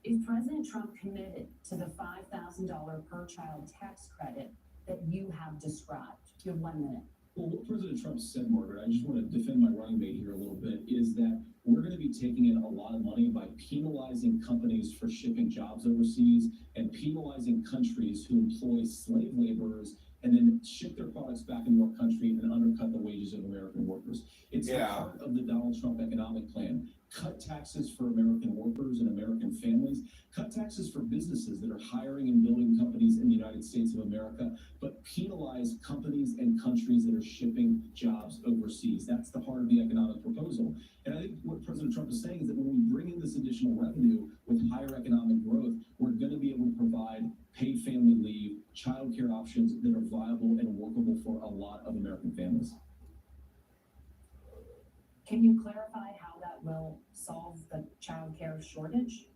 Is President Trump committed to the $5,000 per child tax credit that you have described? You have 1 minute. Well, what President Trump said, Margaret, I just want to defend my running mate here a little bit, is that we're going to be taking in a lot of money by penalizing companies for shipping jobs overseas and penalizing countries who employ slave laborers and then ship their products back into our country and undercut the wages of American workers. It's part of the Donald Trump economic plan. Cut taxes for American workers and American families. Cut taxes for businesses that are hiring and building companies in the United States of America, but penalize companies and countries that are shipping jobs overseas. That's the heart of the economic proposal. And I think what President Trump is saying is that when we bring in this additional revenue with higher economic growth, we're going to be able to provide paid family leave, child care options that are viable and workable for a lot of American families. Can you clarify how that will solve the child care shortage?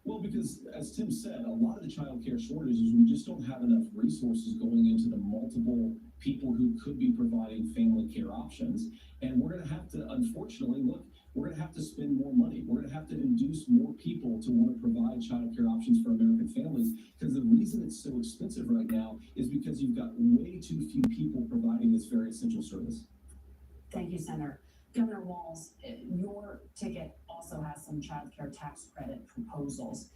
Well, because as Tim said, a lot of the child care shortage is we just don't have enough resources going into the multiple people who could be providing family care options. And we're going to have to, unfortunately, we're going to have to spend more money. We're going to have to induce more people to want to provide child care options for American families, because the reason it's so expensive right now is because you've got way too few people providing this very essential service. Thank you, Senator. Governor Walz, your ticket also has some child care tax credit proposals.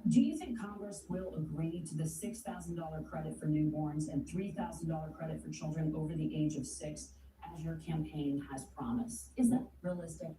Do you think Congress will agree to the $6,000 credit for newborns and $3,000 credit for children over the age of 6, as your campaign has promised? Is that realistic?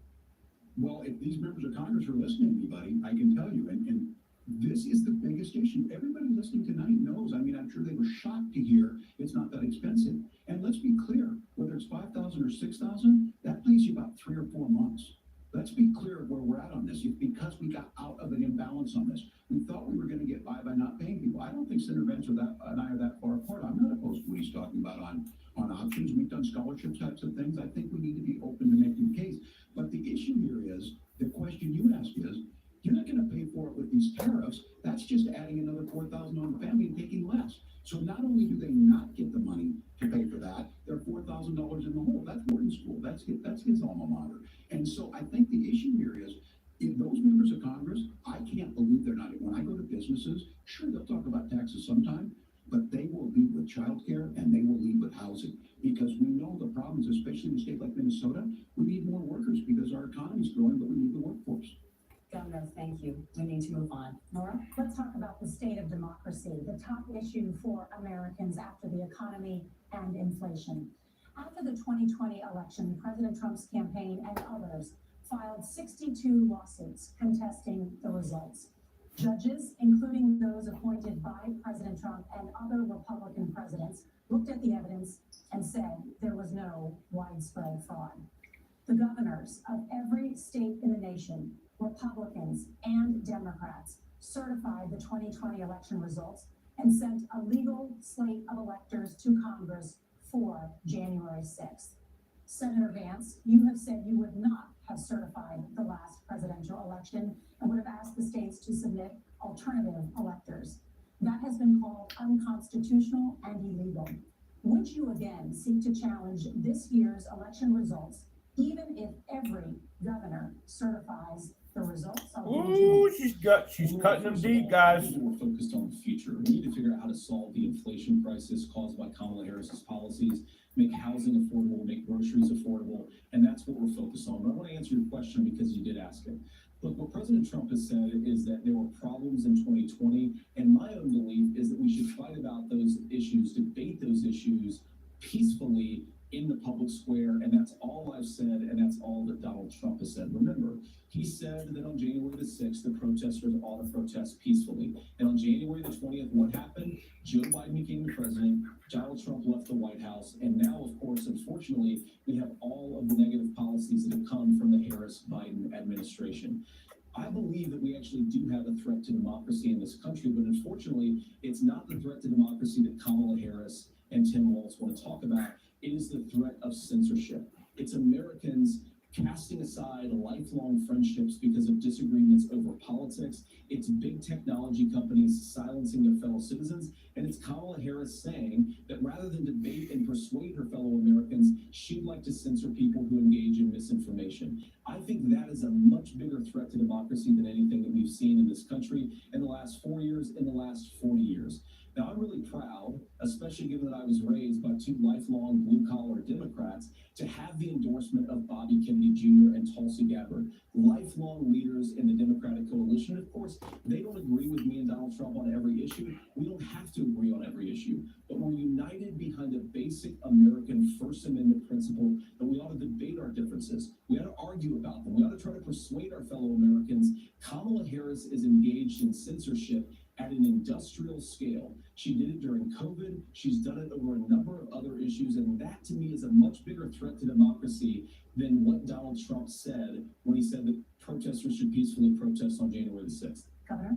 Well, if these members of Congress are listening to anybody, I can tell you, and this is the biggest issue. Everybody listening tonight knows. I mean, I'm sure they were shocked to hear it's not that expensive. And let's be clear, whether it's 5,000 or 6,000, that leaves you about 3 or 4 months. Let's be clear where we're at on this. It's because we got out of an imbalance on this. We thought we were going to get by not paying people. I don't think Senator Vance and I are that far apart. I'm not opposed to what he's talking about on options. We've done scholarship types of things. I think we need to be open to making the case. But the issue here is, the question you ask is, you're not going to pay for it with these tariffs. That's just adding another $4,000 on the family and taking less. So not only do they not get the money to pay for that, they're $4,000 in the hole. That's boarding school. That's his alma mater. And so I think the issue here is, if those members of Congress, I can't believe they're not. When I go to businesses, sure, they'll talk about taxes sometime, but they will lead with childcare and they will lead with housing, because we know the problems, especially in a state like Minnesota. We need more workers because our economy is growing, but we need the workforce. Governor, thank you. We need to move on. Nora? Let's talk about the state of democracy, the top issue for Americans after the economy and inflation. After the 2020 election, President Trump's campaign and others filed 62 lawsuits contesting the results. Judges, including those appointed by President Trump and other Republican presidents, looked at the evidence and said there was no widespread fraud. The governors of every state in the nation, Republicans and Democrats, certified the 2020 election results and sent a legal slate of electors to Congress for January 6th. Senator Vance, you have said you would not have certified the last presidential election and would have asked the states to submit alternative electors. That has been called unconstitutional and illegal. Would you again seek to challenge this year's election results, even if every governor certifies the results of the Ooh, she's cutting them deep, guys. We're focused on the future. We need to figure out how to solve the inflation crisis caused by Kamala Harris's policies, make housing affordable, make groceries affordable, and that's what we're focused on. But I want to answer your question because you did ask it. Look, what President Trump has said is that there were problems in 2020, and my own belief is that we should fight about those issues, debate those issues peacefully in the public square, and that's all I've said, and that's all that Donald Trump has said. Remember, he said that on January the 6th, the protesters ought to protest peacefully. And on January the 20th, what happened? Joe Biden became the president, Donald Trump left the White House, and now, of course, unfortunately, we have all of the negative policies that have come from the Harris-Biden administration. I believe that we actually do have a threat to democracy in this country, but unfortunately, it's not the threat to democracy that Kamala Harris and Tim Walz want to talk about. It is the threat of censorship. It's Americans casting aside lifelong friendships because of disagreements over politics. It's big technology companies silencing their fellow citizens. And it's Kamala Harris saying that rather than debate and persuade her fellow Americans, she'd like to censor people who engage in misinformation. I think that is a much bigger threat to democracy than anything that we've seen in this country in the last 4 years, in the last 40 years. Now, I'm really proud, especially given that I was raised by two lifelong blue-collar Democrats, to have the endorsement of Bobby Kennedy Jr. and Tulsi Gabbard, lifelong leaders in the Democratic coalition. Of course, they don't agree with me and Donald Trump on every issue. We don't have to agree on every issue, but we're united behind a basic American First Amendment principle that we ought to debate our differences. We ought to argue about them. We ought to try to persuade our fellow Americans. Kamala Harris is engaged in censorship at an industrial scale. She did it during COVID. She's done it over a number of other issues. And that, to me, is a much bigger threat to democracy than what Donald Trump said when he said that protesters should peacefully protest on January the 6th. Governor?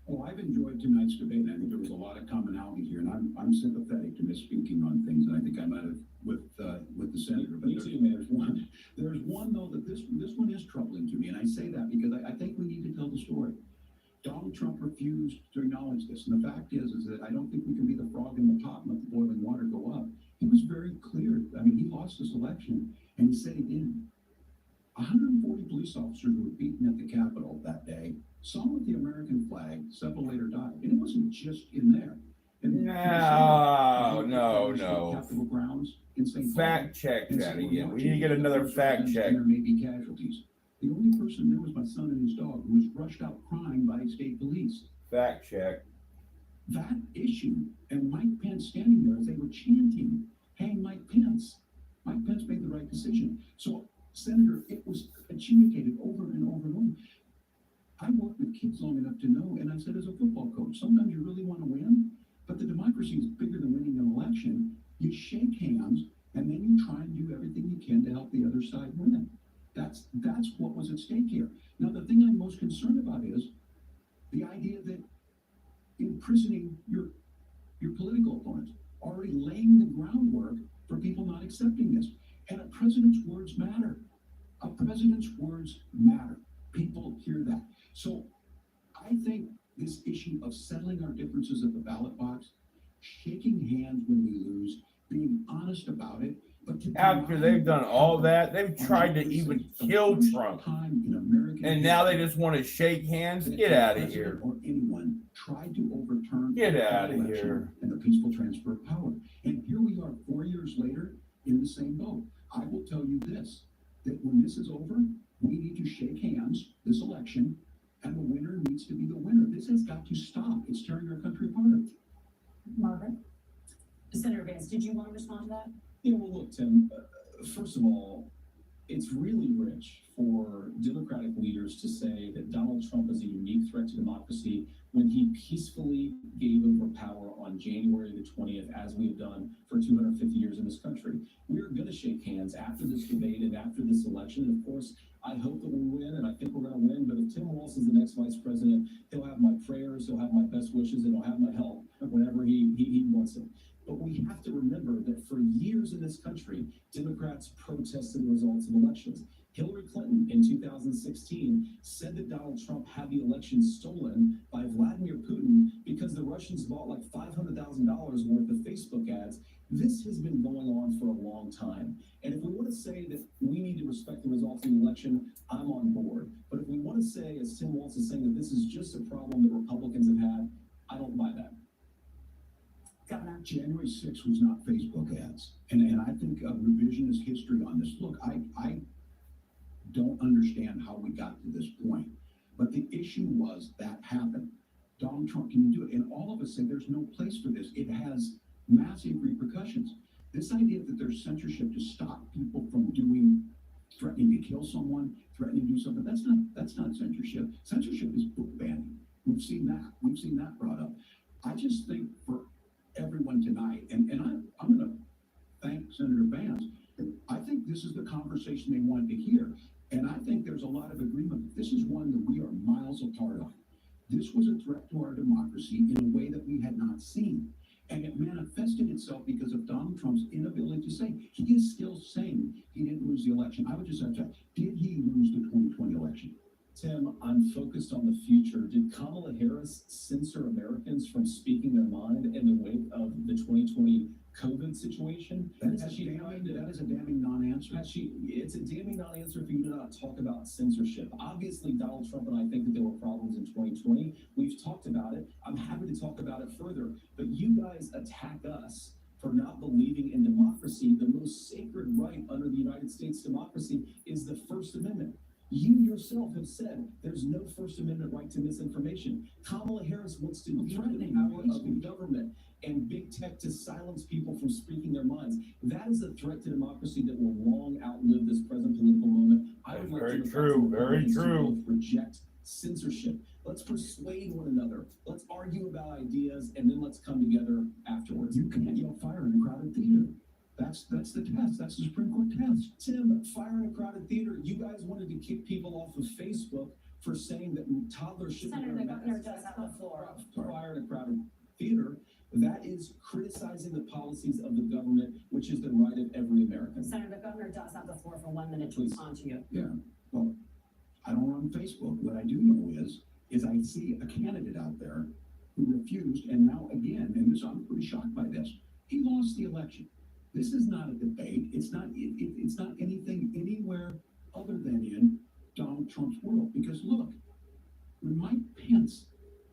Well, I've enjoyed tonight's debate, and I think there was a lot of commonality here, and I'm sympathetic to misspeaking on things, and I think I might have with the senator. But Me too, man. There's one though that this one is troubling to me, and I say that because I think we need to tell the story. Donald Trump refused to acknowledge this, and the fact is that I don't think we can be the frog in the pot and let the boiling water go up. He was very clear. I mean, he lost this election, and he said he didn't. 140 police officers were beaten at the Capitol that day, some with the American flag, several later died. And it wasn't just in there. No. Capitol grounds in St. Fact check that again. We need to get another fact check. There may be casualties. The only person there was my son and his dog, who was rushed out crying by state police. Fact check. That issue, and Mike Pence standing there as they were chanting, "Hang Mike Pence." Mike Pence made the right decision. So, Senator, it was adjudicated over and over and over. I worked with kids long enough to know, and I said as a football coach, sometimes you really want to win, but the democracy is bigger than winning an election. You shake hands, and then you try and do everything you can to help the other side win. That's what was at stake here. Now, the thing I'm most concerned about is the idea that imprisoning your political opponents, already laying the groundwork for people not accepting this. And a president's words matter. A president's words matter. People hear that. So I think this issue of settling our differences at the ballot box, shaking hands when we lose, being honest about it, but After they've done all that, they've tried to even kill Trump. And now they just want to shake hands? Get out of here. Or anyone tried to overturn Get out of here. And the peaceful transfer of power. And here we are 4 years later in the same boat. I will tell you this, that when this is over, we need to shake hands this election, and the winner needs to be the winner. This has got to stop. It's tearing our country apart. Margaret? Senator Vance, did you want to respond to that? Yeah, well, look, Tim, first of all, It's really rich for Democratic leaders to say that Donald Trump is a unique threat to democracy when he peacefully gave over power on January the 20th, as we have done for 250 years in this country. We're going to shake hands after this debate and after this election. And of course, I hope that we win, and I think we're going to win. But if Tim Walz is the next vice president, he'll have my prayers, he'll have my best wishes, and he'll have my help whenever he wants it. But we have to remember that for years in this country, Democrats protested the results of elections. Hillary Clinton in 2016 said that Donald Trump had the election stolen by Vladimir Putin because the Russians bought like $500,000 worth of Facebook ads. This has been going on for a long time. And if we want to say that we need to respect the results of the election, I'm on board. But if we want to say, as Tim Walz is saying, that this is just a problem that Republicans have had, I don't buy that. Governor. January 6th was not Facebook ads. And I think revisionist history on this. Look, I don't understand how we got to this point. But the issue was that happened. Donald Trump can do it. And all of us say there's no place for this. It has massive repercussions. This idea that there's censorship to stop people from threatening to kill someone, threatening to do something, that's not censorship. Censorship is book banning. We've seen that brought up. I just think for everyone tonight, and I'm going to thank Senator Vance. I think this is the conversation they wanted to hear, and I think there's a lot of agreement. This is one that we are miles apart on. This was a threat to our democracy in a way that we had not seen, and it manifested itself because of Donald Trump's inability to say. He is still saying he didn't lose the election. I would just have to, did he lose the 2020 election? Tim, I'm focused on the future. Did Kamala Harris censor Americans from speaking their mind in the wake of the 2020 COVID situation? That is a damning non-answer. It's a damning non-answer for you to not talk about censorship. Obviously, Donald Trump and I think that there were problems in 2020. We've talked about it. I'm happy to talk about it further. But you guys attack us for not believing in democracy. The most sacred right under the United States democracy is the First Amendment. You yourself have said there's no First Amendment right to misinformation. Kamala Harris wants to threaten the power of the government and big tech to silence people from speaking their minds. That is a threat to democracy that will long outlive this present political moment. I would like Very to true, very true. Reject censorship. Let's persuade one another. Let's argue about ideas, and then let's come together afterwards. You can't yell fire in a crowded theater. That's the test. That's the Supreme Court test. Tim, fire in a crowded theater. You guys wanted to kick people off of Facebook for saying that toddlers should Senator, the governor does have the floor. Fire in a crowded theater. That is criticizing the policies of the government, which is the right of every American. Senator, the governor does have the floor for 1 minute to Please. respond to you. Yeah. Well, I don't run Facebook. What I do know is I see a candidate out there who refused, and now again, and this, I'm pretty shocked by this. He lost the election. This is not a debate. It's not anything anywhere other than in Donald Trump's world. Because look, when Mike Pence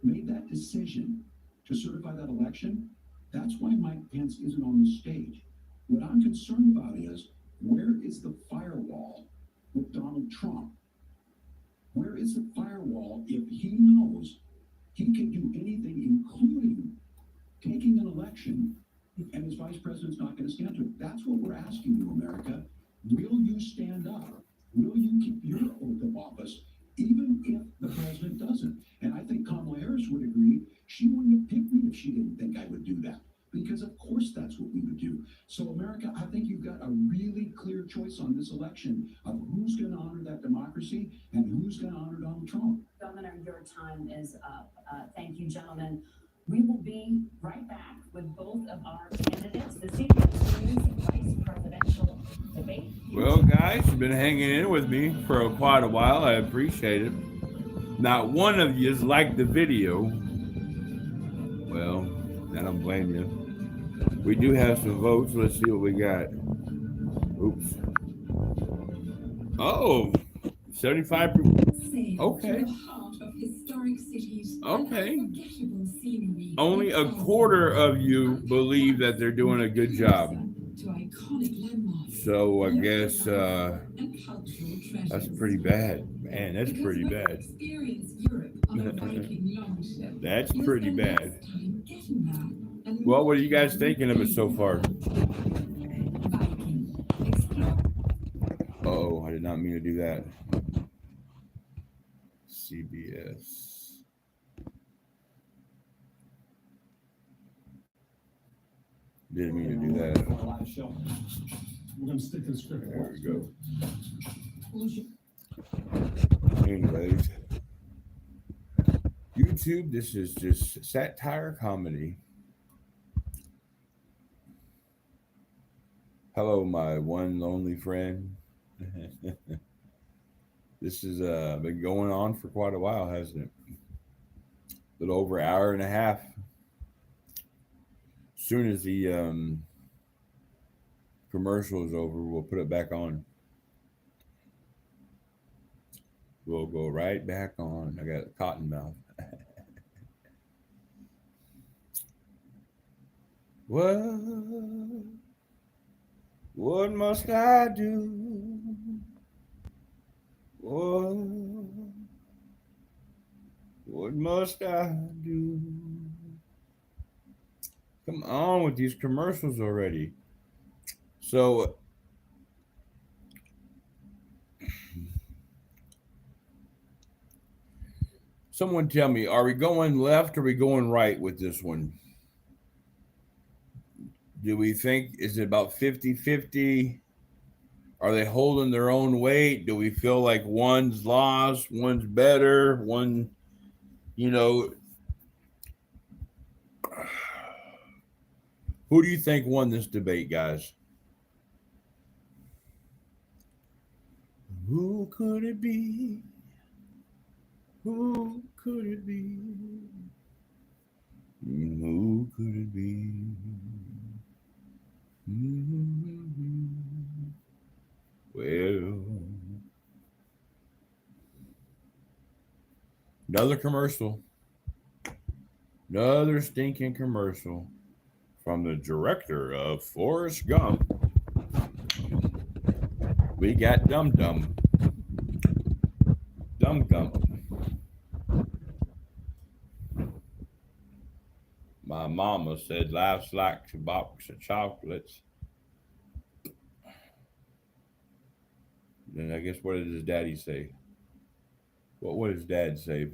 made that decision to certify that election, that's why Mike Pence isn't on the stage. What I'm concerned about is, where is the firewall with Donald Trump? Where is the firewall if he knows he can do anything, including taking an election, and his vice president's not going to stand to it? That's what we're asking you, America. Will you stand up? Will you keep your oath of office, even if the president doesn't? And I think Kamala Harris would agree. She wouldn't have picked me if she didn't think I would do that. Because of course that's what we would do. So America, I think you've got a really clear choice on this election of who's going to honor that democracy and who's going to honor Donald Trump. Governor, your time is up. Thank you, gentlemen. We will be right back with both of our candidates. The Secret Vice Presidential Debate. Well, guys, you've been hanging in with me for quite a while. I appreciate it. Not one of you has liked the video. Well, I don't blame you. We do have some votes. Let's see what we got. Oops. Oh, 75%. Okay. Okay. Only a quarter of you believe that they're doing a good job. So I guess that's pretty bad. Man, that's pretty bad. That's pretty bad. Well, what are you guys thinking of it so far? Oh, I want me to do that. CBS. Didn't mean to do that. Live show. We're gonna stick to the script. There we go. Anyways, YouTube, this is just satire comedy. Hello, my one lonely friend. This has been going on for quite a while, hasn't it? A little over an hour and a half. As soon as the commercial is over, we'll put it back on. We'll go right back on. I got a cotton mouth. What must I do? What must I do? Come on with these commercials already. So someone tell me, are we going left or are we going right with this one? Do we think, is it about 50-50? Are they holding their own weight? Do we feel like one's lost, one's better, one, who do you think won this debate, guys? Who could it be? Who could it be? Who could it be? Well, another commercial. Another stinking commercial from the director of Forrest Gump. We got Dum Dum. Dum Gump. My mama said life's like a box of chocolates. Then I guess what did his daddy say? What would his dad say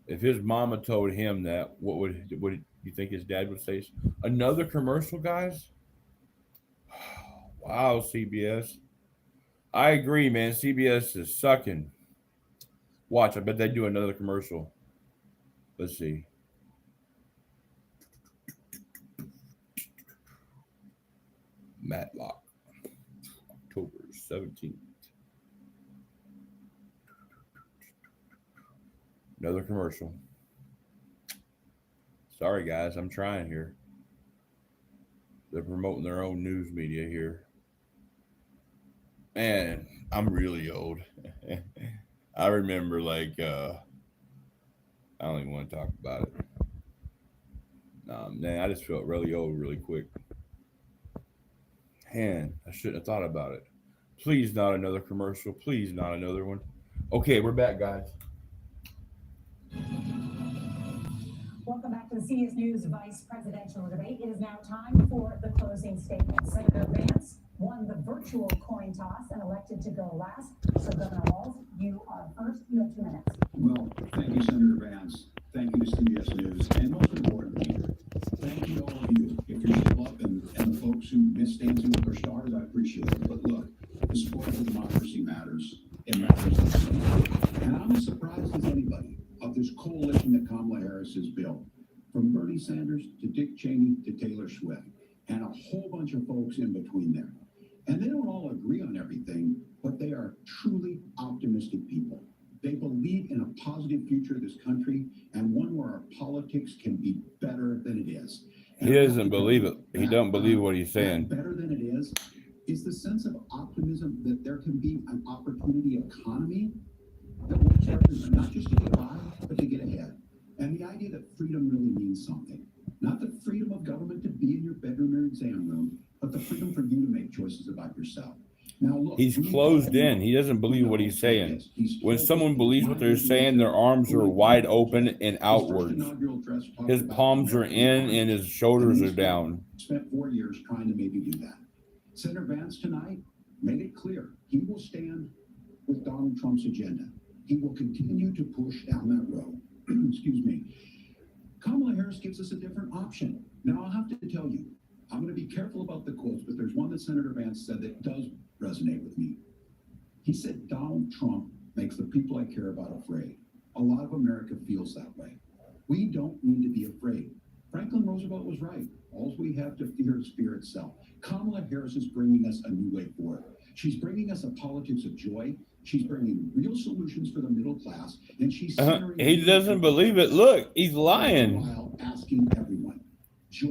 if his mama told him that? What would you think his dad would say? Another commercial, guys? Wow, CBS. I agree, man. CBS is sucking. Watch, I bet they do another commercial. Let's see. Matlock, October 17th. Another commercial. Sorry, guys, I'm trying here. They're promoting their own news media here. Man, I'm really old. I remember, I don't even want to talk about it. Man, I just felt really old really quick. Man, I shouldn't have thought about it. Please, not another commercial. Please, not another one. Okay, we're back, guys. Welcome back to the CBS News Vice Presidential Debate. It is now time for the closing statement. Senator Vance won the virtual coin toss and elected to go last. So Governor Walz, you are first. You have 2 minutes. Well, thank you, Senator Vance. Thank you to CBS News. And most importantly, thank you to all of you. If you're still up and the folks who missed dancing with their stars, I appreciate it. But look, the support for democracy matters. It matters. And I'm as surprised as anybody of this coalition that Kamala Harris has built. From Bernie Sanders to Dick Cheney to Taylor Swift, and a whole bunch of folks in between there. And they don't all agree on everything, but they are truly optimistic people. They believe in a positive future of this country and one where our politics can be better than it is. He doesn't believe it. He don't believe what he's saying. Better than it is the sense of optimism that there can be an opportunity economy that will serve not just to get by, but to get ahead. And the idea that freedom really means something. Not the freedom of government to be in your bedroom or exam room, but the freedom for you to make choices about yourself. Now, look, he's closed in. He doesn't believe what he's saying. When someone believes what they're saying, their arms are wide open and outwards. His palms are in and his shoulders are down. Spent 4 years trying to maybe do that. Senator Vance tonight made it clear He will stand with Donald Trump's agenda. He will continue to push down that road. Excuse me. Kamala Harris gives us a different option. Now, I'll have to tell you, I'm going to be careful about the quotes, but there's one that Senator Vance said that does resonate with me. He said, Donald Trump makes the people I care about afraid. A lot of America feels that way. We don't need to be afraid. Franklin Roosevelt was right. All we have to fear is fear itself. Kamala Harris is bringing us a new way forward. She's bringing us a politics of joy. She's bringing real solutions for the middle class, and she's he doesn't believe it. Look, he's lying. While asking everyone,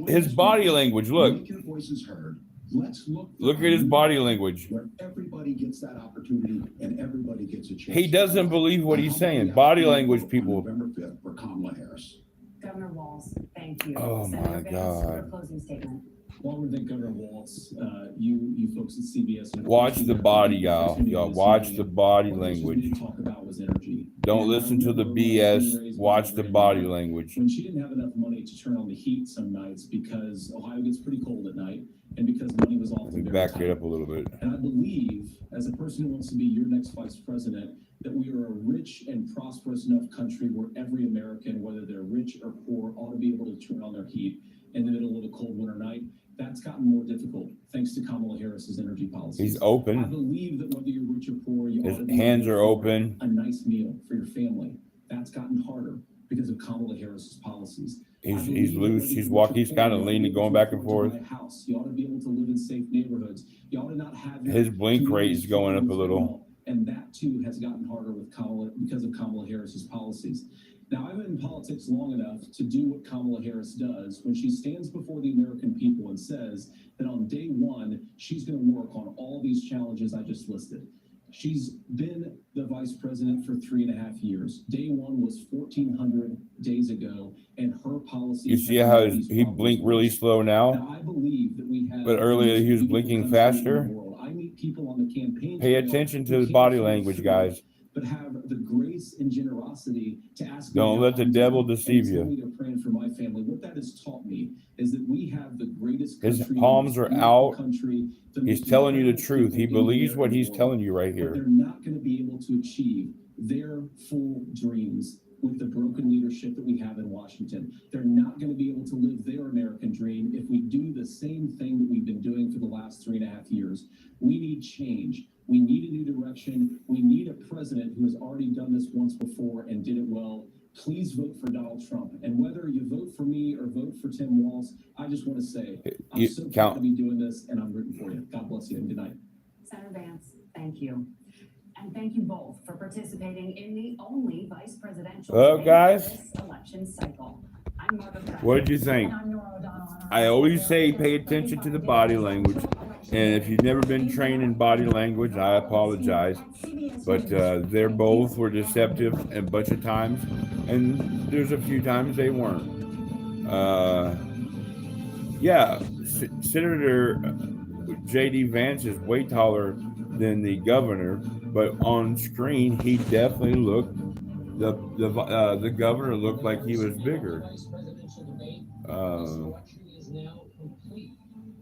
his body language. Look, make your voices heard. Let's look at his body language. Where everybody gets that opportunity and everybody gets a chance. He doesn't believe what he's saying. Body language, people. November 5th for Kamala Harris. Governor Walz, thank you. Oh, Senator my Vance, God. your closing statement. Well, we thank Governor Walz, you folks at CBS. Watch the body, y'all. Y'all watch the body What we language. need to talk about was energy. Don't And I listen to the remember when I was BS. raised Watch by the my body grandmother, language. when she didn't have enough money to turn on the heat some nights because Ohio gets pretty cold at night and because money was Let often me very back tight. it up a little bit. And I believe, as a person who wants to be your next vice president, that we are a rich and prosperous enough country where every American, whether they're rich or poor, ought to be able to turn on their heat in the middle of a cold winter night. That's gotten more difficult thanks to Kamala Harris's energy policies. He's I open. believe that whether you're rich or poor, you His ought to be hands able are to afford open. a nice meal for your family. That's gotten harder because of Kamala Harris's policies. He's loose. He's walking. He's kind of leaning, going back and forth. House. You ought to be able to live in safe neighborhoods. You ought to not have your His blink rate is going up a little. and that too has gotten harder with Kamala because of Kamala Harris's policies. Now, I've been in politics long enough to do what Kamala Harris does when she stands before the American people and says that on day one, she's going to work on all these challenges I just listed. She's been the vice president for 3.5 years. Day one was 1,400 days ago, and her policies. You see how he blinked really slow Now, now? I believe that we have. But earlier he was blinking faster. I meet people on the campaign. Pay attention to his body language, guys. But have the grace and generosity to ask. Don't let the devil deceive you. They're praying for my family. What that has taught me is that we have the greatest. His country, palms are out. Country, He's telling you the truth. He believes what he's telling you right But here. they're not going to be able to achieve their full dreams with the broken leadership that we have in Washington. They're not going to be able to live their American dream if we do the same thing that we've been doing for the last 3.5 years. We need change. We need a new direction. We need a president who has already done this once before and did it well. Please vote for Donald Trump. And whether you vote for me or vote for Tim Walz, I just want to say, I'm so proud to be doing this and I'm rooting for you. God bless you and good night. Senator Vance, thank you. And thank you both for participating in the only vice presidential debate guys. of this election cycle. I'm Margaret Bradley. What did you think? And I'm Nora O'Donnell. I always say pay attention to the body language. And if you've never been trained in body language, I apologize. But they both were deceptive a bunch of times. And there's a few times they weren't. Senator J.D. Vance is way taller than the governor. But on screen, he definitely looked, the governor looked like he was bigger.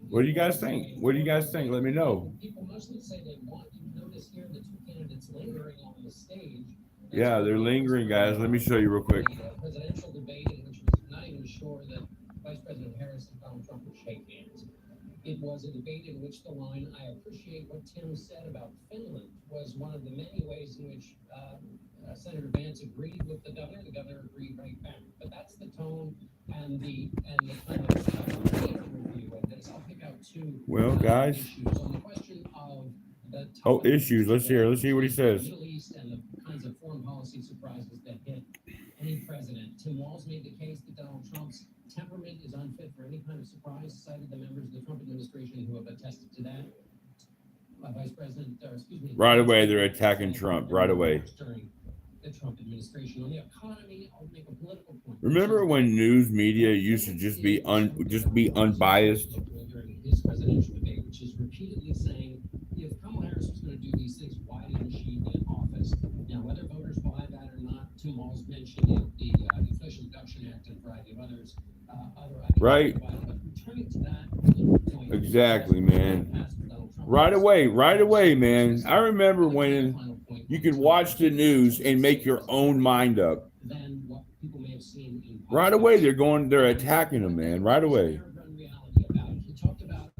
What do you guys think? What do you guys think? Let me know. People mostly say they want. You notice here the two candidates lingering on the stage. Yeah, they're lingering, guys. Let me show you real quick. Presidential debate in which was not even sure that Vice President Harris and Donald Trump would shake hands. It was a debate in which the line, "I appreciate what Tim said about Finland," was one of the many ways in which Senator Vance agreed with the governor. The governor agreed right back. But that's the tone and the kind of data review of this. I'll pick out two. Well, guys. Issues on the question of the Issues. Let's hear. Let's see what he says. Middle East and the kinds of foreign policy surprises that hit any president. Tim Walz made the case that Donald Trump's temperament is unfit for any kind of surprise, cited the members of the Trump administration who have attested to that. Vice President, Right away, they're attacking Trump. Right away. During the Trump administration on the economy, I'll make a political point. Remember when news media used to just be unbiased? During his presidential debate, which is repeatedly saying, if Kamala Harris was going to do these things, why didn't she get in office? Now, whether voters buy that or not, Tim Walz mentioned the Inflation Reduction Act and a variety of others. Right. But returning to that point, Exactly, man. passed for Donald Trump Right away, man. I remember when you could watch the news and make your own mind up. Than what people may have seen in Right away, they're attacking him, man. Right away. He talked about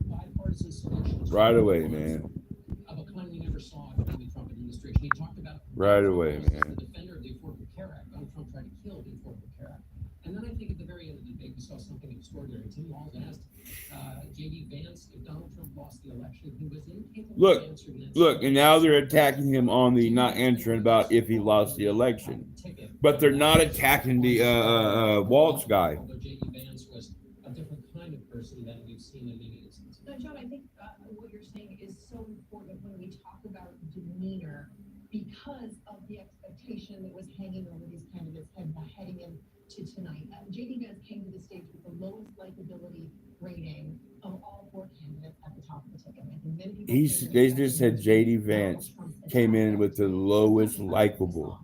bipartisan solutions Right away, man. of a kind we never saw in the Trump administration. He talked about Right away, man. the defender of the Affordable Care Act. Donald Trump tried to kill the Affordable Care Act. And then I think at the very end of the debate, we saw something extraordinary. Tim Walz asked J.D. Vance if Donald Trump lost the election. He was incapable of answering that. Look, and now they're attacking him on the not answering about if he lost the election. But they're not attacking the Waltz guy. Although J.D. Vance was a different kind of person than we've seen in many instances. No, John, I think what you're saying is so important when we talk about demeanor because of the expectation that was hanging over these candidates heading into tonight. J.D. Vance came to the stage with the lowest likability rating of all four candidates at the top of the ticket. I think many people They just said J.D. Vance came in with the lowest likable.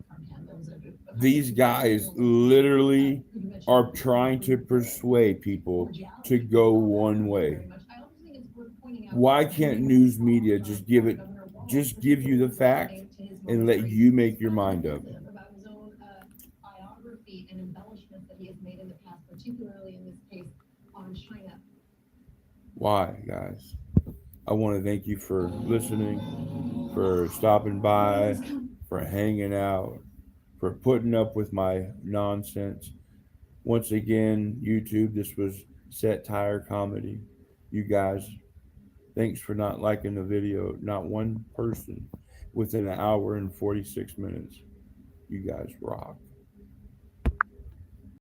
These guys literally are trying to persuade people to go one way. Why can't news media just give you the fact and let you make your mind up? About his own biography and embellishments that he has made in the past, particularly in this case on China. Why, guys? I want to thank you for listening, for stopping by, for hanging out, for putting up with my nonsense. Once again, YouTube, this was satire comedy. You guys, thanks for not liking the video. Not one person within an hour and 46 minutes. You guys rock.